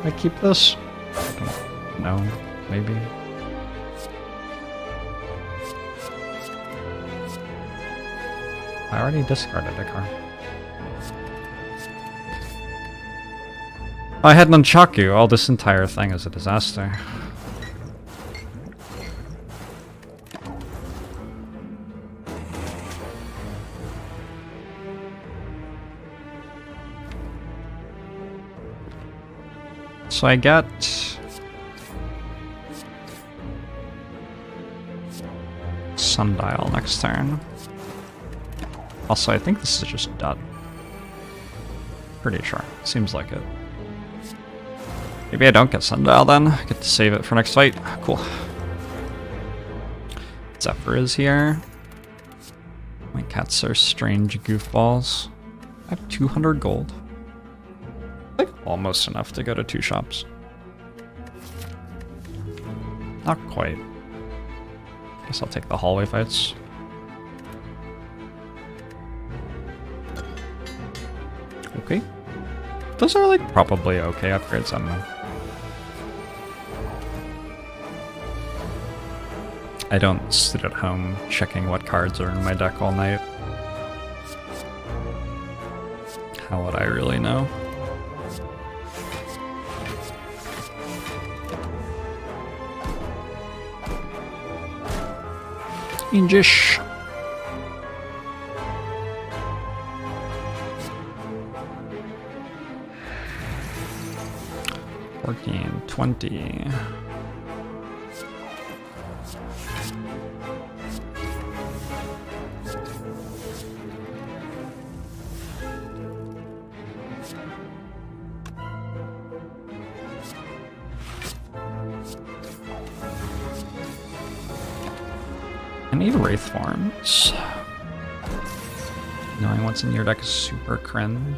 I keep this? No, maybe. I already discarded a card. I had Nunchaku. Oh, this entire thing is a disaster. So I get Sundial next turn. Also, I think this is just dead. Pretty sure. Seems like it. Maybe I don't get Sundial then. I get to save it for next fight. Cool. Zephyr is here. My cats are strange goofballs. I have 200 gold. Like almost enough to go to 2 shops. Not quite. Guess I'll take the hallway fights. Okay. Those are like probably okay upgrades, I don't know. I don't sit at home checking what cards are in my deck all night. How would I really know? Injish. 14, 20. I need Wraith forms. Knowing what's in your deck is super cringe.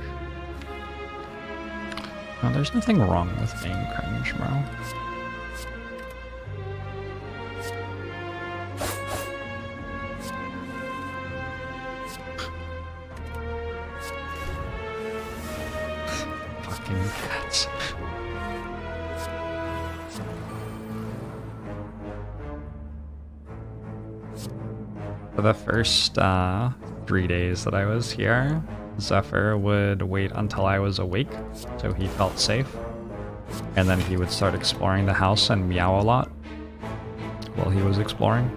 No, there's nothing wrong with being cringe, bro. Fucking cats. For the first 3 days that I was here, Zephyr would wait until I was awake, so he felt safe. And then he would start exploring the house and meow a lot while he was exploring.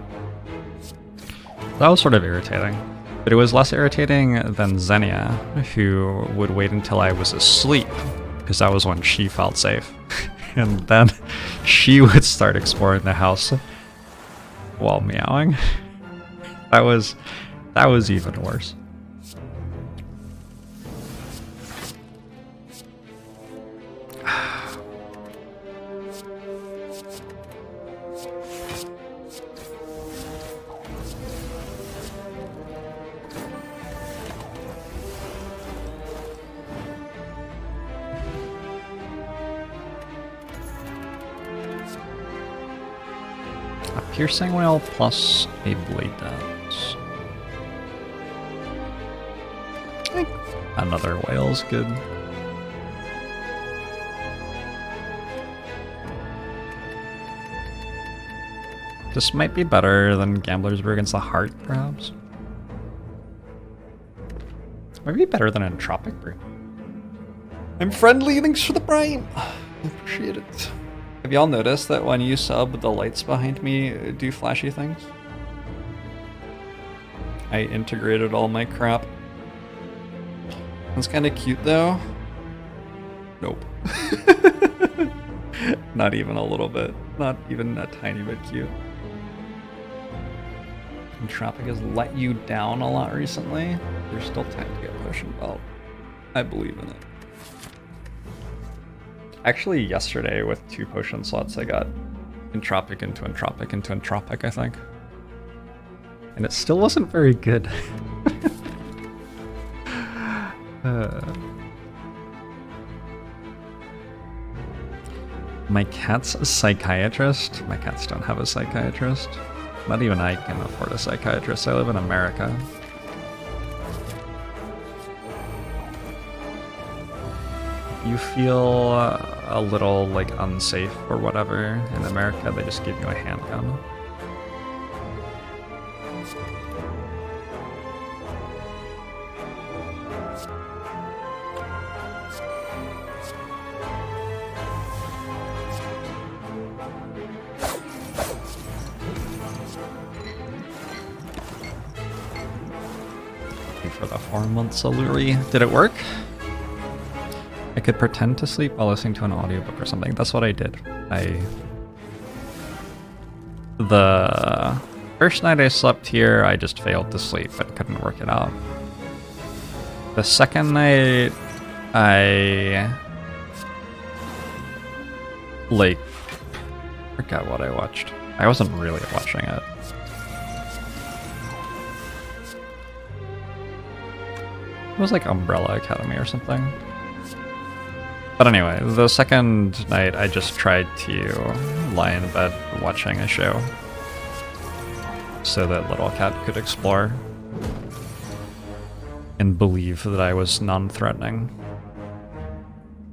That was sort of irritating. But it was less irritating than Xenia, who would wait until I was asleep, because that was when she felt safe. And then she would start exploring the house while meowing. That was even worse. A piercing whale plus a blade dance. I think another whale's good. This might be better than Gambler's Brew against the Heart, perhaps. Might be better than Entropic Brew. I'm friendly, thanks for the prime! I appreciate it. Have y'all noticed that when you sub, the lights behind me do flashy things? I integrated all my crap. That's kind of cute though. Nope. Not even a little bit. Not even a tiny bit cute. Entropic has let you down a lot recently. There's still time to get Potion Belt. I believe in it. Actually, yesterday with 2 potion slots, I got Entropic into Entropic into Entropic, I think. And it still wasn't very good. My cat's a psychiatrist? My cats don't have a psychiatrist. Not even I can afford a psychiatrist. I live in America. You feel a little like unsafe or whatever in America, they just give you a handgun. For the 4 months Alluri. Did it work? I could pretend to sleep while listening to an audiobook or something. That's what I did. The first night I slept here, I just failed to sleep and couldn't work it out. The second night, I forgot what I watched. I wasn't really watching it. It was like Umbrella Academy or something. But anyway, the second night I just tried to lie in bed watching a show so that little cat could explore and believe that I was non-threatening.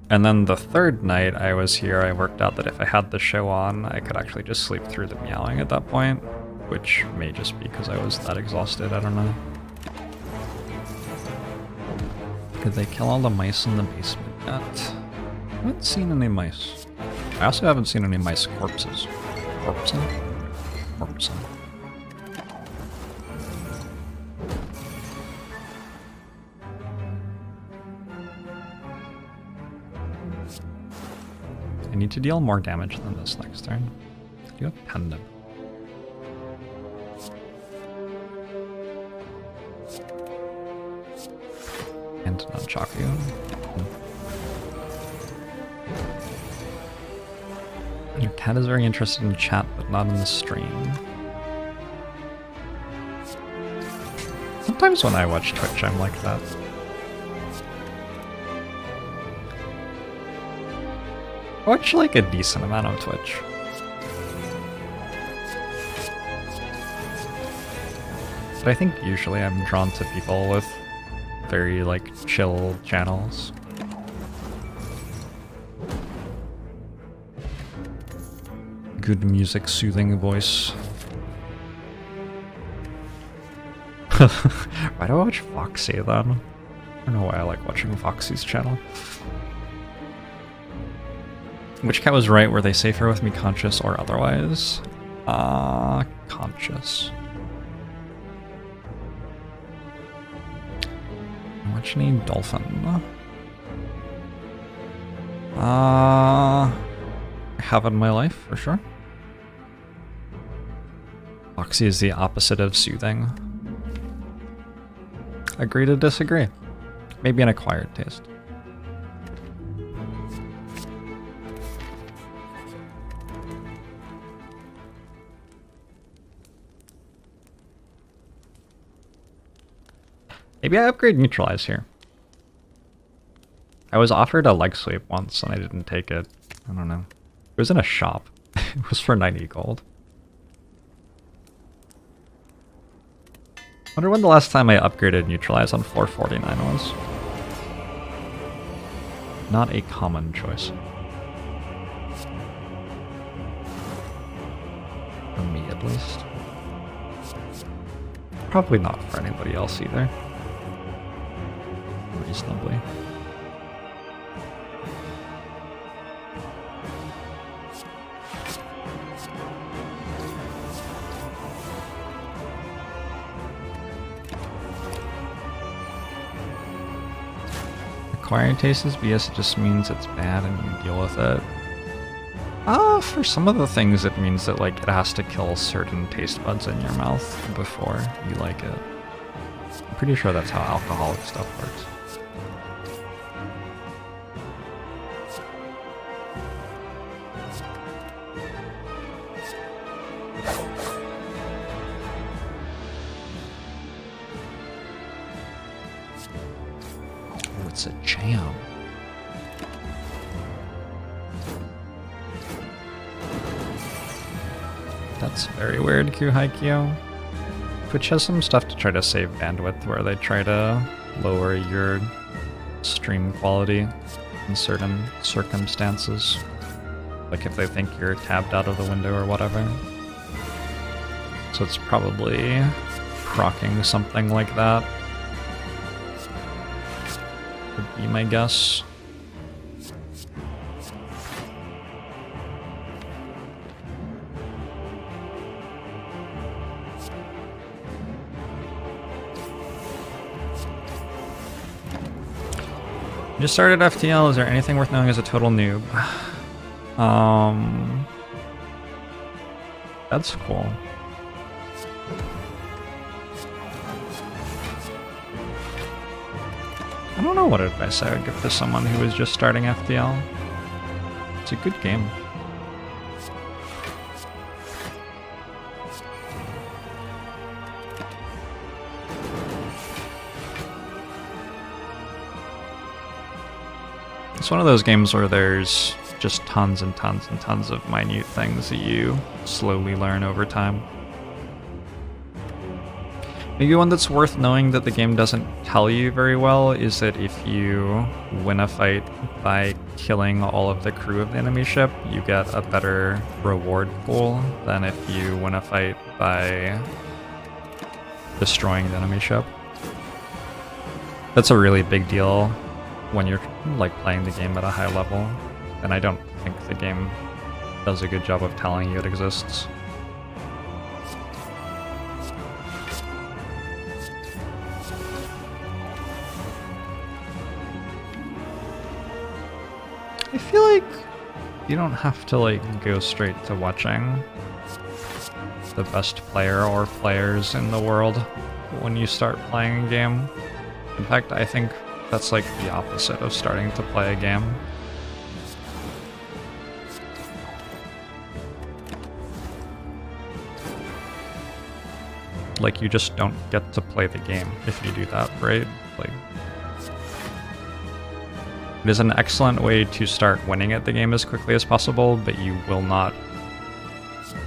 And then the third night I was here, I worked out that if I had the show on, I could actually just sleep through the meowing at that point, which may just be because I was that exhausted, I don't know. Did they kill all the mice in the basement yet? I haven't seen any mice. I also haven't seen any mice corpses. Corpsing? I need to deal more damage than this next turn. I do have Pendant. And Nunchaku. Your cat is very interested in chat, but not in the stream. Sometimes when I watch Twitch, I'm like that. I watch like a decent amount of Twitch. But I think usually I'm drawn to people with very like chill channels. Good music, soothing voice. Why do I watch Foxy then? I don't know why I like watching Foxy's channel. Which cat was right? Were they safer with me conscious or otherwise? Conscious. Watch any dolphin? I have in my life, for sure. Foxy is the opposite of soothing. Agree to disagree. Maybe an acquired taste. Maybe I upgrade Neutralize here. I was offered a leg sweep once and I didn't take it. I don't know. It was in a shop. It was for 90 gold. Wonder when the last time I upgraded Neutralize on 449 was. Not a common choice. For me, at least. Probably not for anybody else either. Reasonably. Acquired taste is BS, it just means it's bad and you deal with it. For some of the things it means that like it has to kill certain taste buds in your mouth before you like it. I'm pretty sure that's how alcoholic stuff works. Oh, it's a jam. That's very weird, Q. Twitch has some stuff to try to save bandwidth where they try to lower your stream quality in certain circumstances. Like if they think you're tabbed out of the window or whatever. So it's probably procking something like that. Would be my guess. Just started FTL, is there anything worth knowing as a total noob? That's cool. I don't know what advice I would give to someone who is just starting FTL. It's a good game. It's one of those games where there's just tons and tons and tons of minute things that you slowly learn over time. Maybe one that's worth knowing that the game doesn't tell you very well is that if you win a fight by killing all of the crew of the enemy ship, you get a better reward pool than if you win a fight by destroying the enemy ship. That's a really big deal when you're like playing the game at a high level, and I don't think the game does a good job of telling you it exists. I feel like you don't have to like go straight to watching the best player or players in the world when you start playing a game. In fact, I think that's like the opposite of starting to play a game. Like, you just don't get to play the game if you do that, right? Like, it is an excellent way to start winning at the game as quickly as possible, but you will not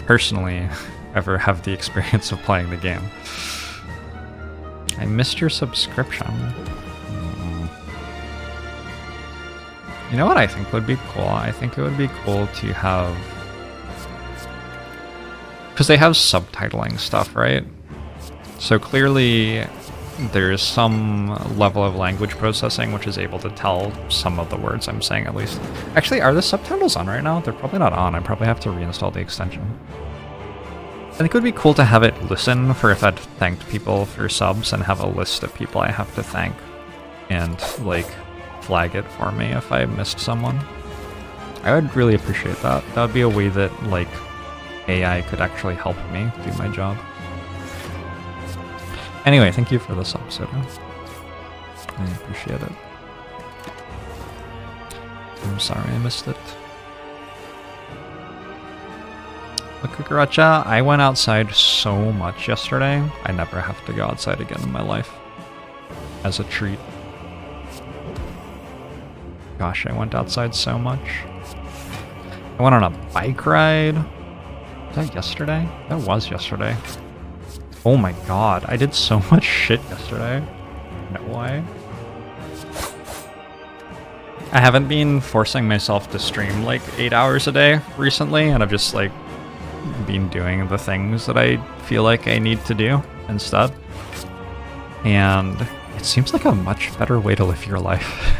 personally ever have the experience of playing the game. I missed your subscription. You know what I think would be cool? I think it would be cool to have... because they have subtitling stuff, right? So clearly there's some level of language processing which is able to tell some of the words I'm saying, at least. Actually, are the subtitles on right now? They're probably not on. I probably have to reinstall the extension. I think it would be cool to have it listen for if I'd thanked people for subs and have a list of people I have to thank and, like, flag it for me if I missed someone. I would really appreciate that. That would be a way that, like, AI could actually help me do my job. Anyway, thank you for the sub, Soda. I appreciate it. I'm sorry I missed it. But Kukaracha, I went outside so much yesterday. I never have to go outside again in my life. As a treat. Gosh, I went outside so much. I went on a bike ride. Was that yesterday? That was yesterday. Oh my god, I did so much shit yesterday. No way. I haven't been forcing myself to stream like 8 hours a day recently, and I've just like been doing the things that I feel like I need to do instead. And it seems like a much better way to live your life.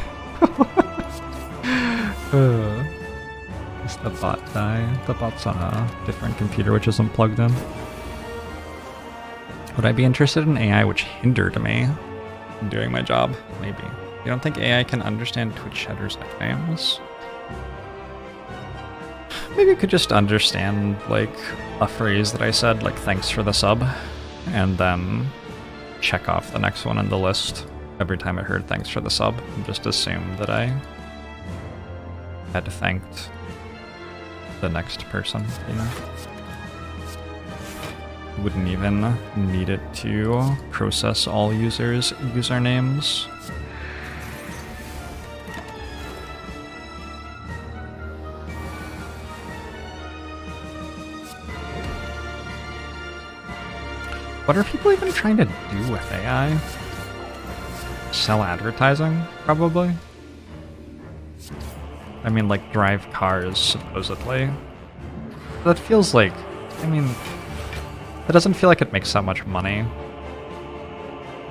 Is the bot die? The bot's on a different computer which isn't plugged in. Would I be interested in AI which hindered me in doing my job? Maybe. You don't think AI can understand Twitch chatters' nicknames? Maybe it could just understand, like, a phrase that I said, like, thanks for the sub, and then check off the next one on the list every time I heard thanks for the sub, and just assume that I had thanked the next person, you know? Wouldn't even need it to process all users' usernames. What are people even trying to do with AI? Sell advertising, probably? I mean, like, drive cars, supposedly. That feels like... I mean... It doesn't feel like it makes that much money.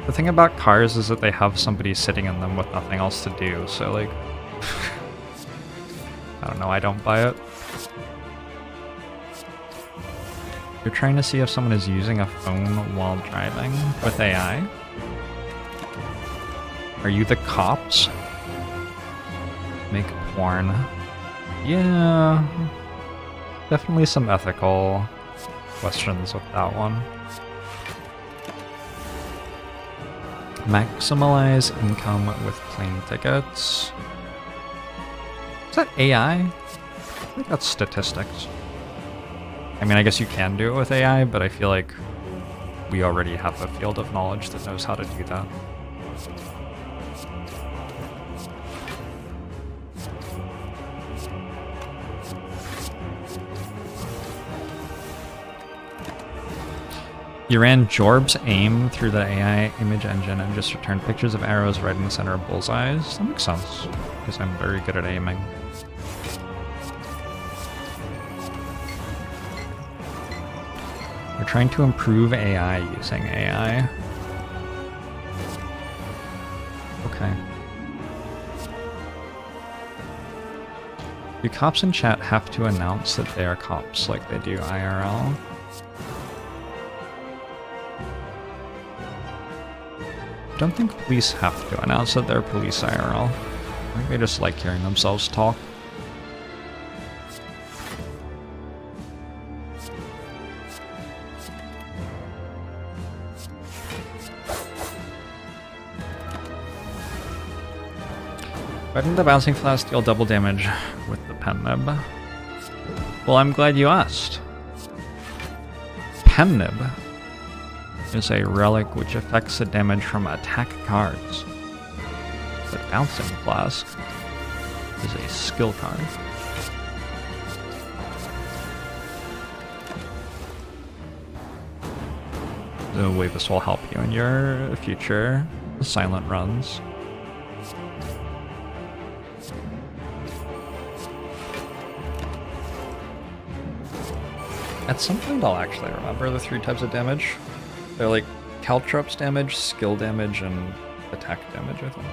The thing about cars is that they have somebody sitting in them with nothing else to do, so, like... I don't know, I don't buy it. You're trying to see if someone is using a phone while driving with AI? Are you the cops? Make porn. Yeah. Definitely some ethical questions with that one. Maximize income with plane tickets. Is that AI? I think that's statistics. I mean, I guess you can do it with AI, but I feel like we already have a field of knowledge that knows how to do that. You ran Jorbs aim through the AI image engine and just returned pictures of arrows right in the center of bullseyes. That makes sense, because I'm very good at aiming. We're trying to improve AI using AI. Okay. Do cops in chat have to announce that they are cops like they do IRL? I don't think police have to announce that they're police IRL. I think they just like hearing themselves talk. Why didn't the bouncing flask deal double damage with the pen nib? Well, I'm glad you asked. Pen nib is a relic which affects the damage from attack cards. The bouncing flask is a skill card. The way this will help you in your future silent runs. At some point I'll actually remember the 3 types of damage. They're like caltrops damage, skill damage, and attack damage, I think.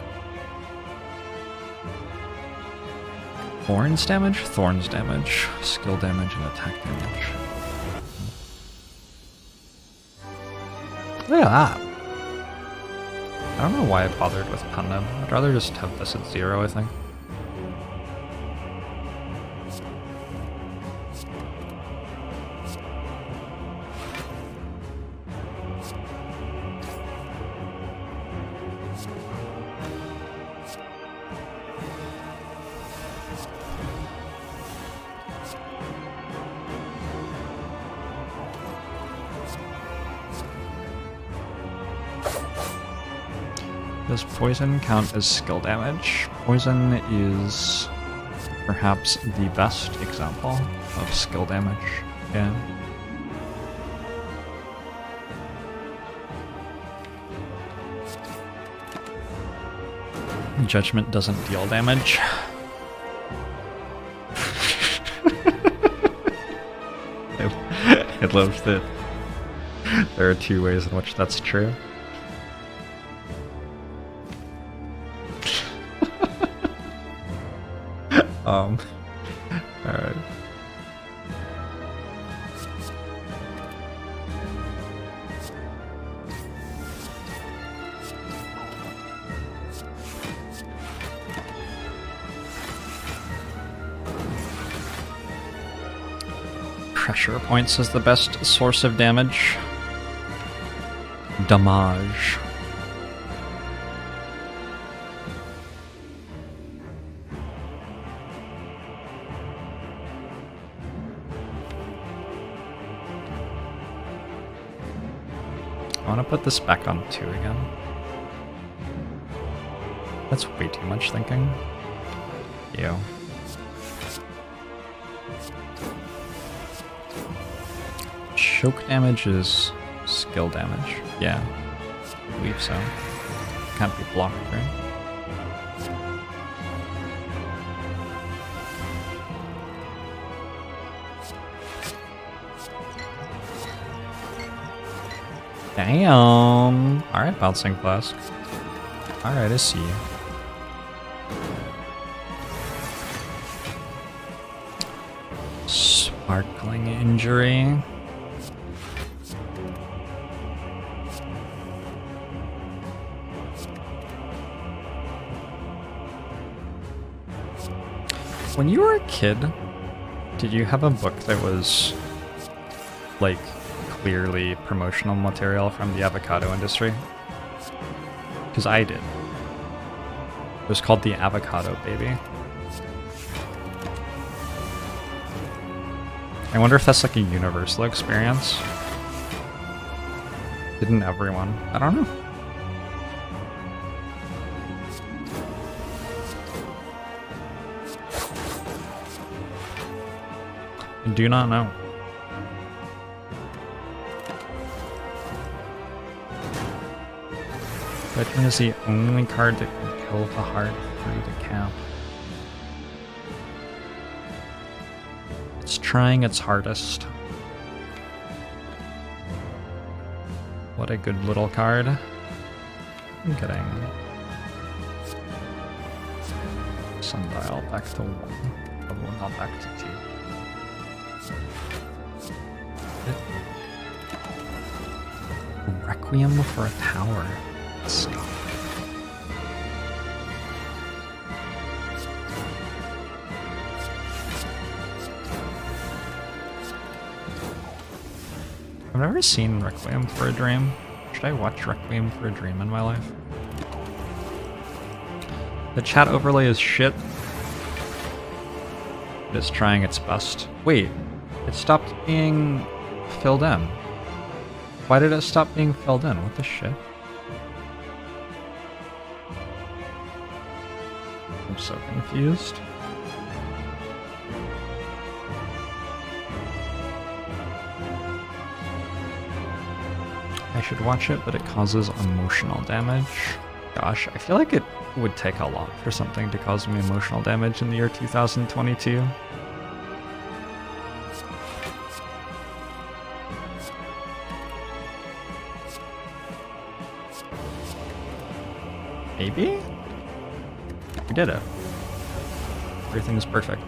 Thorns damage, skill damage, and attack damage. Look at that. I don't know why I bothered with pen nib. I'd rather just have this at 0, I think. Does poison count as skill damage? Poison is perhaps the best example of skill damage. Yeah. Judgment doesn't deal damage. I love that there are 2 ways in which that's true. Alright. Pressure points is the best source of damage. Damage. I want to put this back on 2 again. That's way too much thinking. Ew. Choke damage is skill damage. Yeah, I believe so. Can't be blocked, right? Damn! Alright, bouncing flask. Alright, I see you. Sparkling injury. When you were a kid, did you have a book that was like clearly promotional material from the avocado industry? Because I did. It was called The Avocado Baby. I wonder if that's like a universal experience. Didn't everyone? I don't know. I do not know. Veteran is the only card that can kill the heart through the cap. It's trying its hardest. What a good little card. I'm kidding. Sundial back to 1. Oh, not back to 2. Requiem for a tower. Stop. I've never seen Requiem for a Dream. Should I watch Requiem for a Dream in my life? The chat overlay is shit. It is trying its best. Wait, it stopped being filled in. Why did it stop being filled in? What the shit? I'm so confused. I should watch it, but it causes emotional damage. Gosh, I feel like it would take a lot for something to cause me emotional damage in the year 2022. Maybe? We did it. Everything is perfect.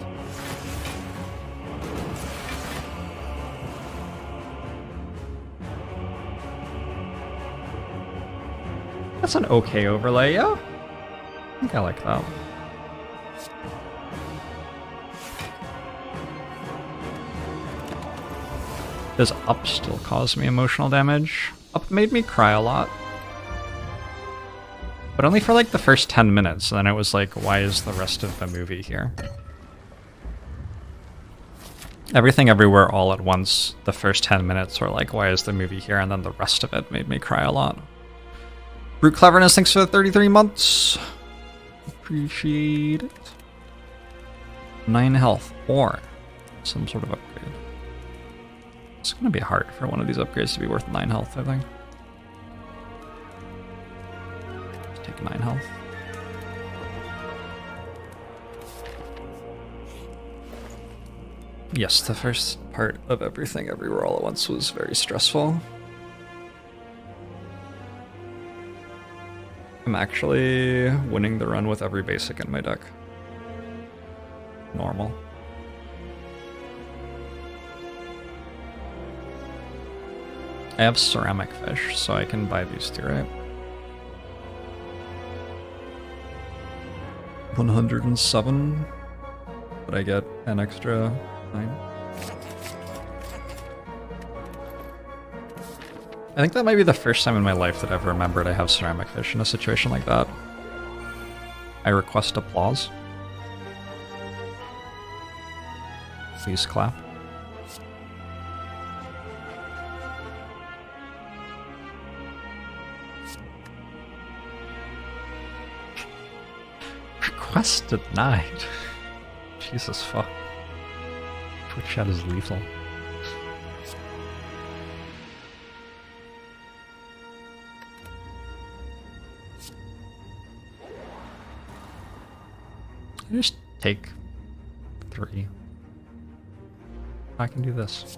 That's an okay overlay, yeah? I think I like that. Does Up still cause me emotional damage? Up made me cry a lot. But only for like the first 10 minutes, and then it was like, why is the rest of the movie here? Everything Everywhere All at Once, the first 10 minutes were like, why is the movie here? And then the rest of it made me cry a lot. Brute Cleverness, thanks for the 33 months. Appreciate it. 9 health, or some sort of upgrade. It's gonna be hard for one of these upgrades to be worth 9 health, I think. Take 9 health. Yes, the first part of Everything Everywhere All at Once was very stressful. I'm actually winning the run with every basic in my deck. Normal. I have Ceramic Fish, so I can buy these two, right? 107, but I get an extra 9. I think that might be the first time in my life that I've remembered I have Ceramic Fish in a situation like that. I request applause. Please clap. Request denied. Jesus fuck. Twitch chat is lethal. Just take 3. I can do this.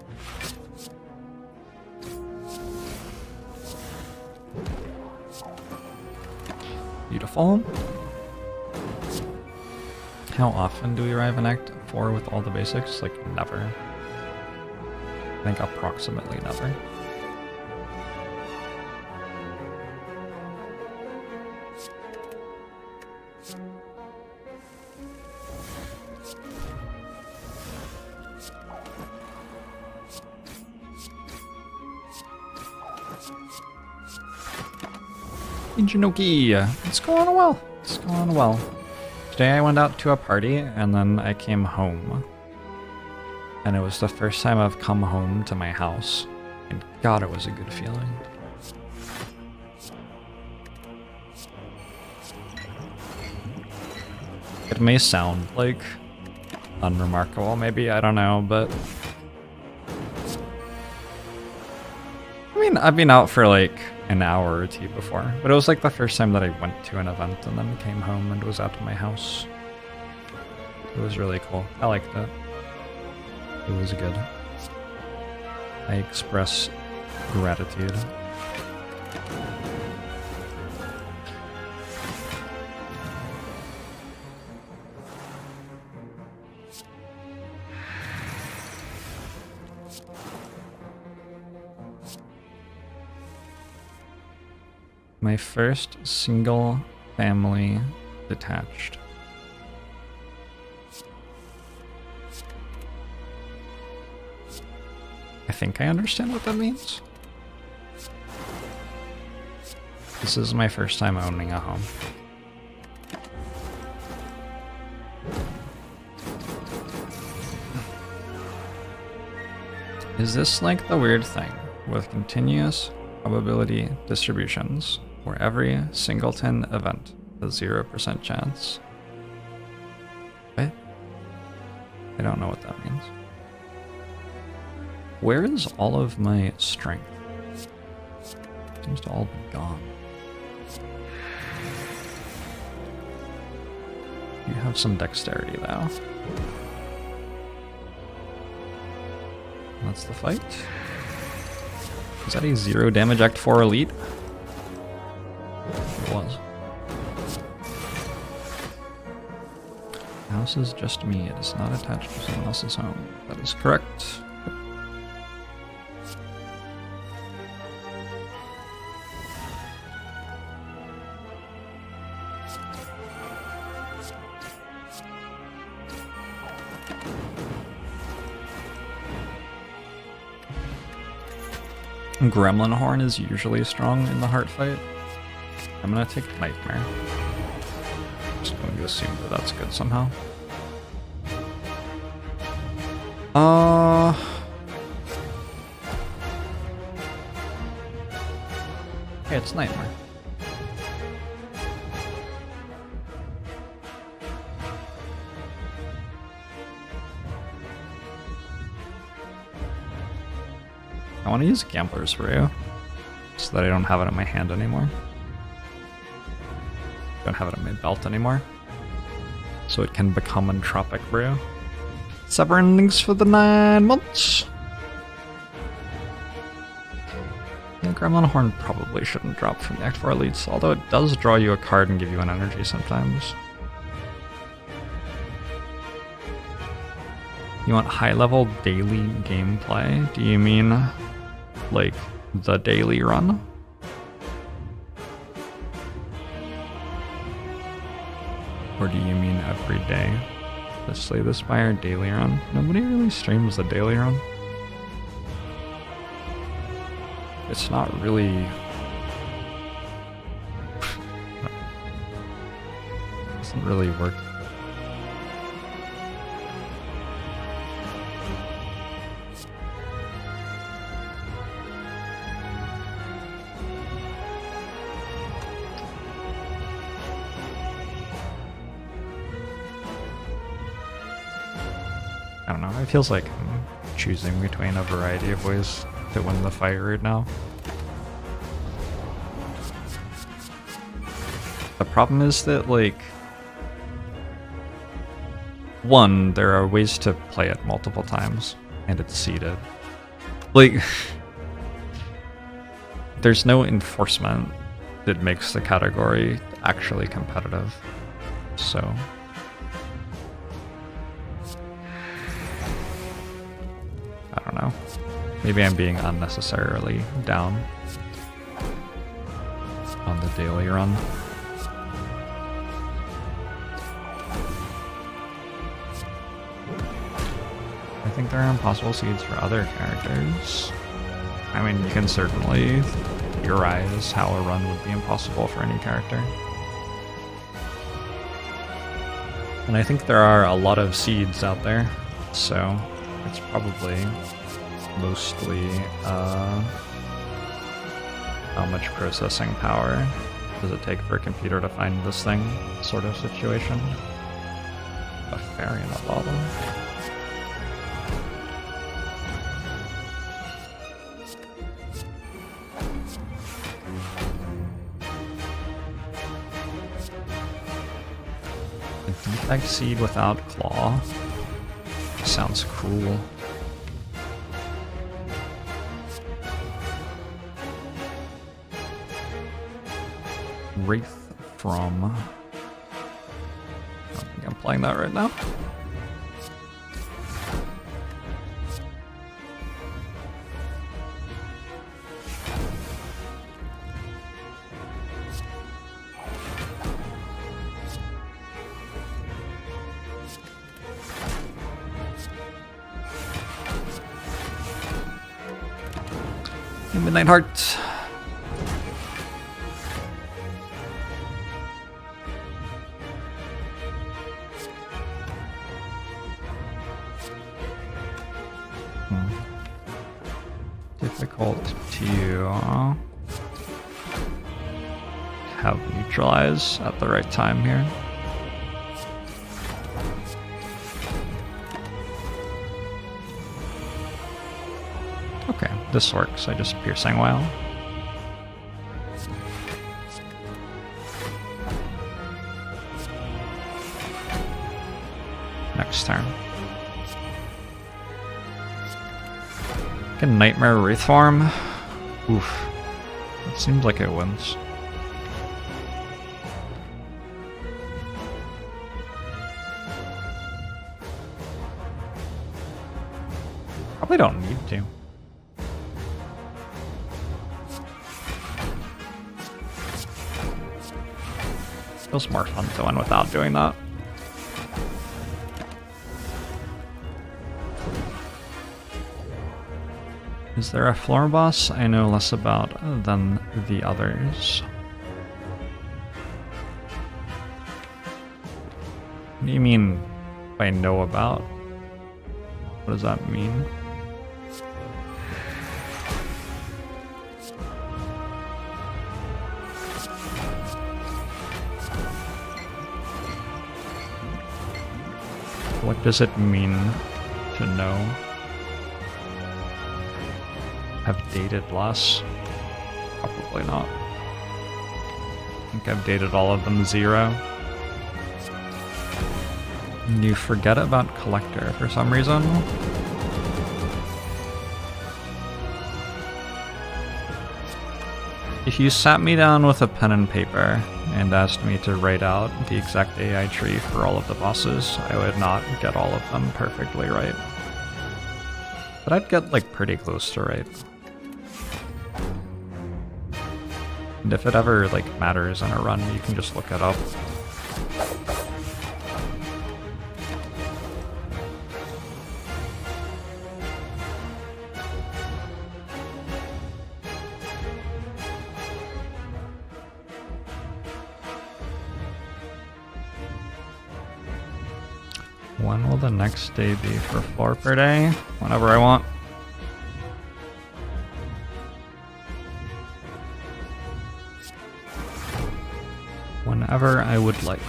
Beautiful. How often do we arrive in Act 4 with all the basics? Like, never. I think approximately never. Ingenuki, it's going well. It's going well. Today I went out to a party and then I came home. And it was the first time I've come home to my house. And God, it was a good feeling. It may sound like unremarkable, maybe, I don't know, but I mean, I've been out for like an hour or 2 before, but it was like the first time that I went to an event and then came home and was out of my house. It was really cool. I liked it. It was good. I express gratitude. My first single family detached. I think I understand what that means. This is my first time owning a home. Is this like the weird thing with continuous probability distributions where every singleton event has 0% chance? What? I don't know what that means. Where is all of my strength? Seems to all be gone. You have some dexterity though. That's the fight. Is that a 0 damage Act 4 elite? It was. The house is just me. It is not attached to someone else's home. That is correct. Gremlin Horn is usually strong in the heart fight. I'm gonna take Nightmare. Just going to assume that that's good somehow. Hey, it's Nightmare. I want to use Gambler's Brew so that I don't have it in my hand anymore. Don't have it in my belt anymore. So it can become Entropic Brew. 7 endings for the 9 months. Yeah, Gremlin Horn probably shouldn't drop from the Act 4 elites, although it does draw you a card and give you an energy sometimes. You want high-level daily gameplay? Do you mean like the daily run? Or do you mean every day? The Slay the Spire daily run? Nobody really streams the daily run. It's not really... it doesn't really work. I don't know, it feels like I'm choosing between a variety of ways to win the fight right now. The problem is that, like, one, there are ways to play it multiple times, and it's seeded. Like, there's no enforcement that makes the category actually competitive, so... I don't know. Maybe I'm being unnecessarily down on the daily run. I think there are impossible seeds for other characters. I mean, you can certainly theorize how a run would be impossible for any character. And I think there are a lot of seeds out there, so it's probably mostly how much processing power does it take for a computer to find this thing sort of situation. A fairy in a bottle. A defect seed without claw sounds cruel. Wraith from... I don't think I'm playing that right now. Midnight Heart. Difficult to have neutralize at the right time here. Okay, this works. I just piercing well. Next turn. Can Nightmare Wraith form? Oof. It seems like it wins. Probably don't need to. Feels more fun to win without doing that. Is there a floor boss I know less about than the others? What do you mean by know about? What does that mean? What does it mean to know? Have dated less? Probably not. I think I've dated all of them 0. You forget about Collector for some reason. If you sat me down with a pen and paper and asked me to write out the exact AI tree for all of the bosses, I would not get all of them perfectly right. But I'd get like pretty close to right. And if it ever like matters in a run, you can just look it up. When will the next day be for floor per day? Whenever I want. Whenever I would like.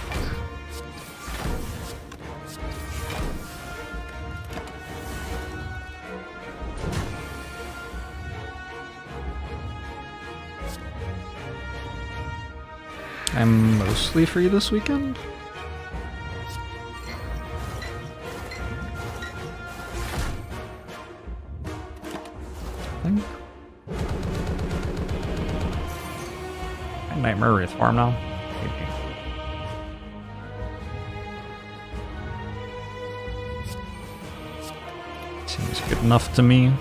I'm mostly free this weekend. think. Nightmare Wraithform now? Maybe. Seems good enough to me.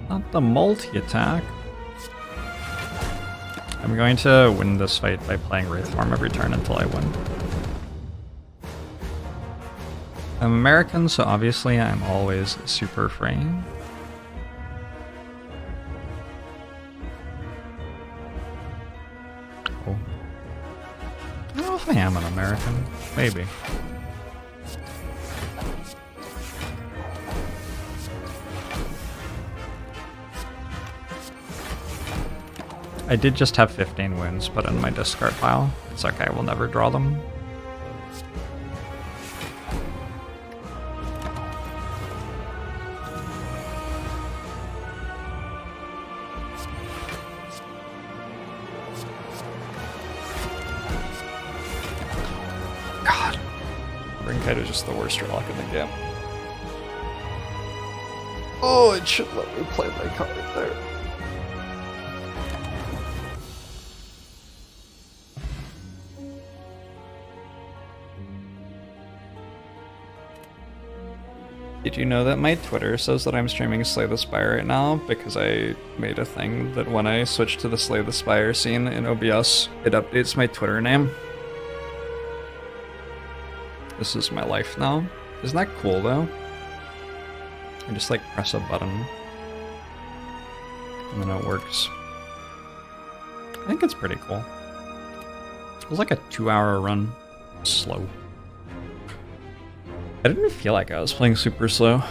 Not the multi-attack. I'm going to win this fight by playing Wraithform every turn until I win. I'm American, so obviously I'm always super free. Oh. I don't know if I am an American. Maybe. I did just have 15 wounds put in my discard pile. It's okay, we'll never draw them. God. Ringkite is just the worst relic in the game. Oh, it should let me play my card there. Did you know that my Twitter says that I'm streaming Slay the Spire right now? Because I made a thing that when I switch to the Slay the Spire scene in OBS, it updates my Twitter name. This is my life now. Isn't that cool though? I just like press a button and then it works. I think it's pretty cool. It was like a 2-hour run. Slow. I didn't feel like I was playing super slow.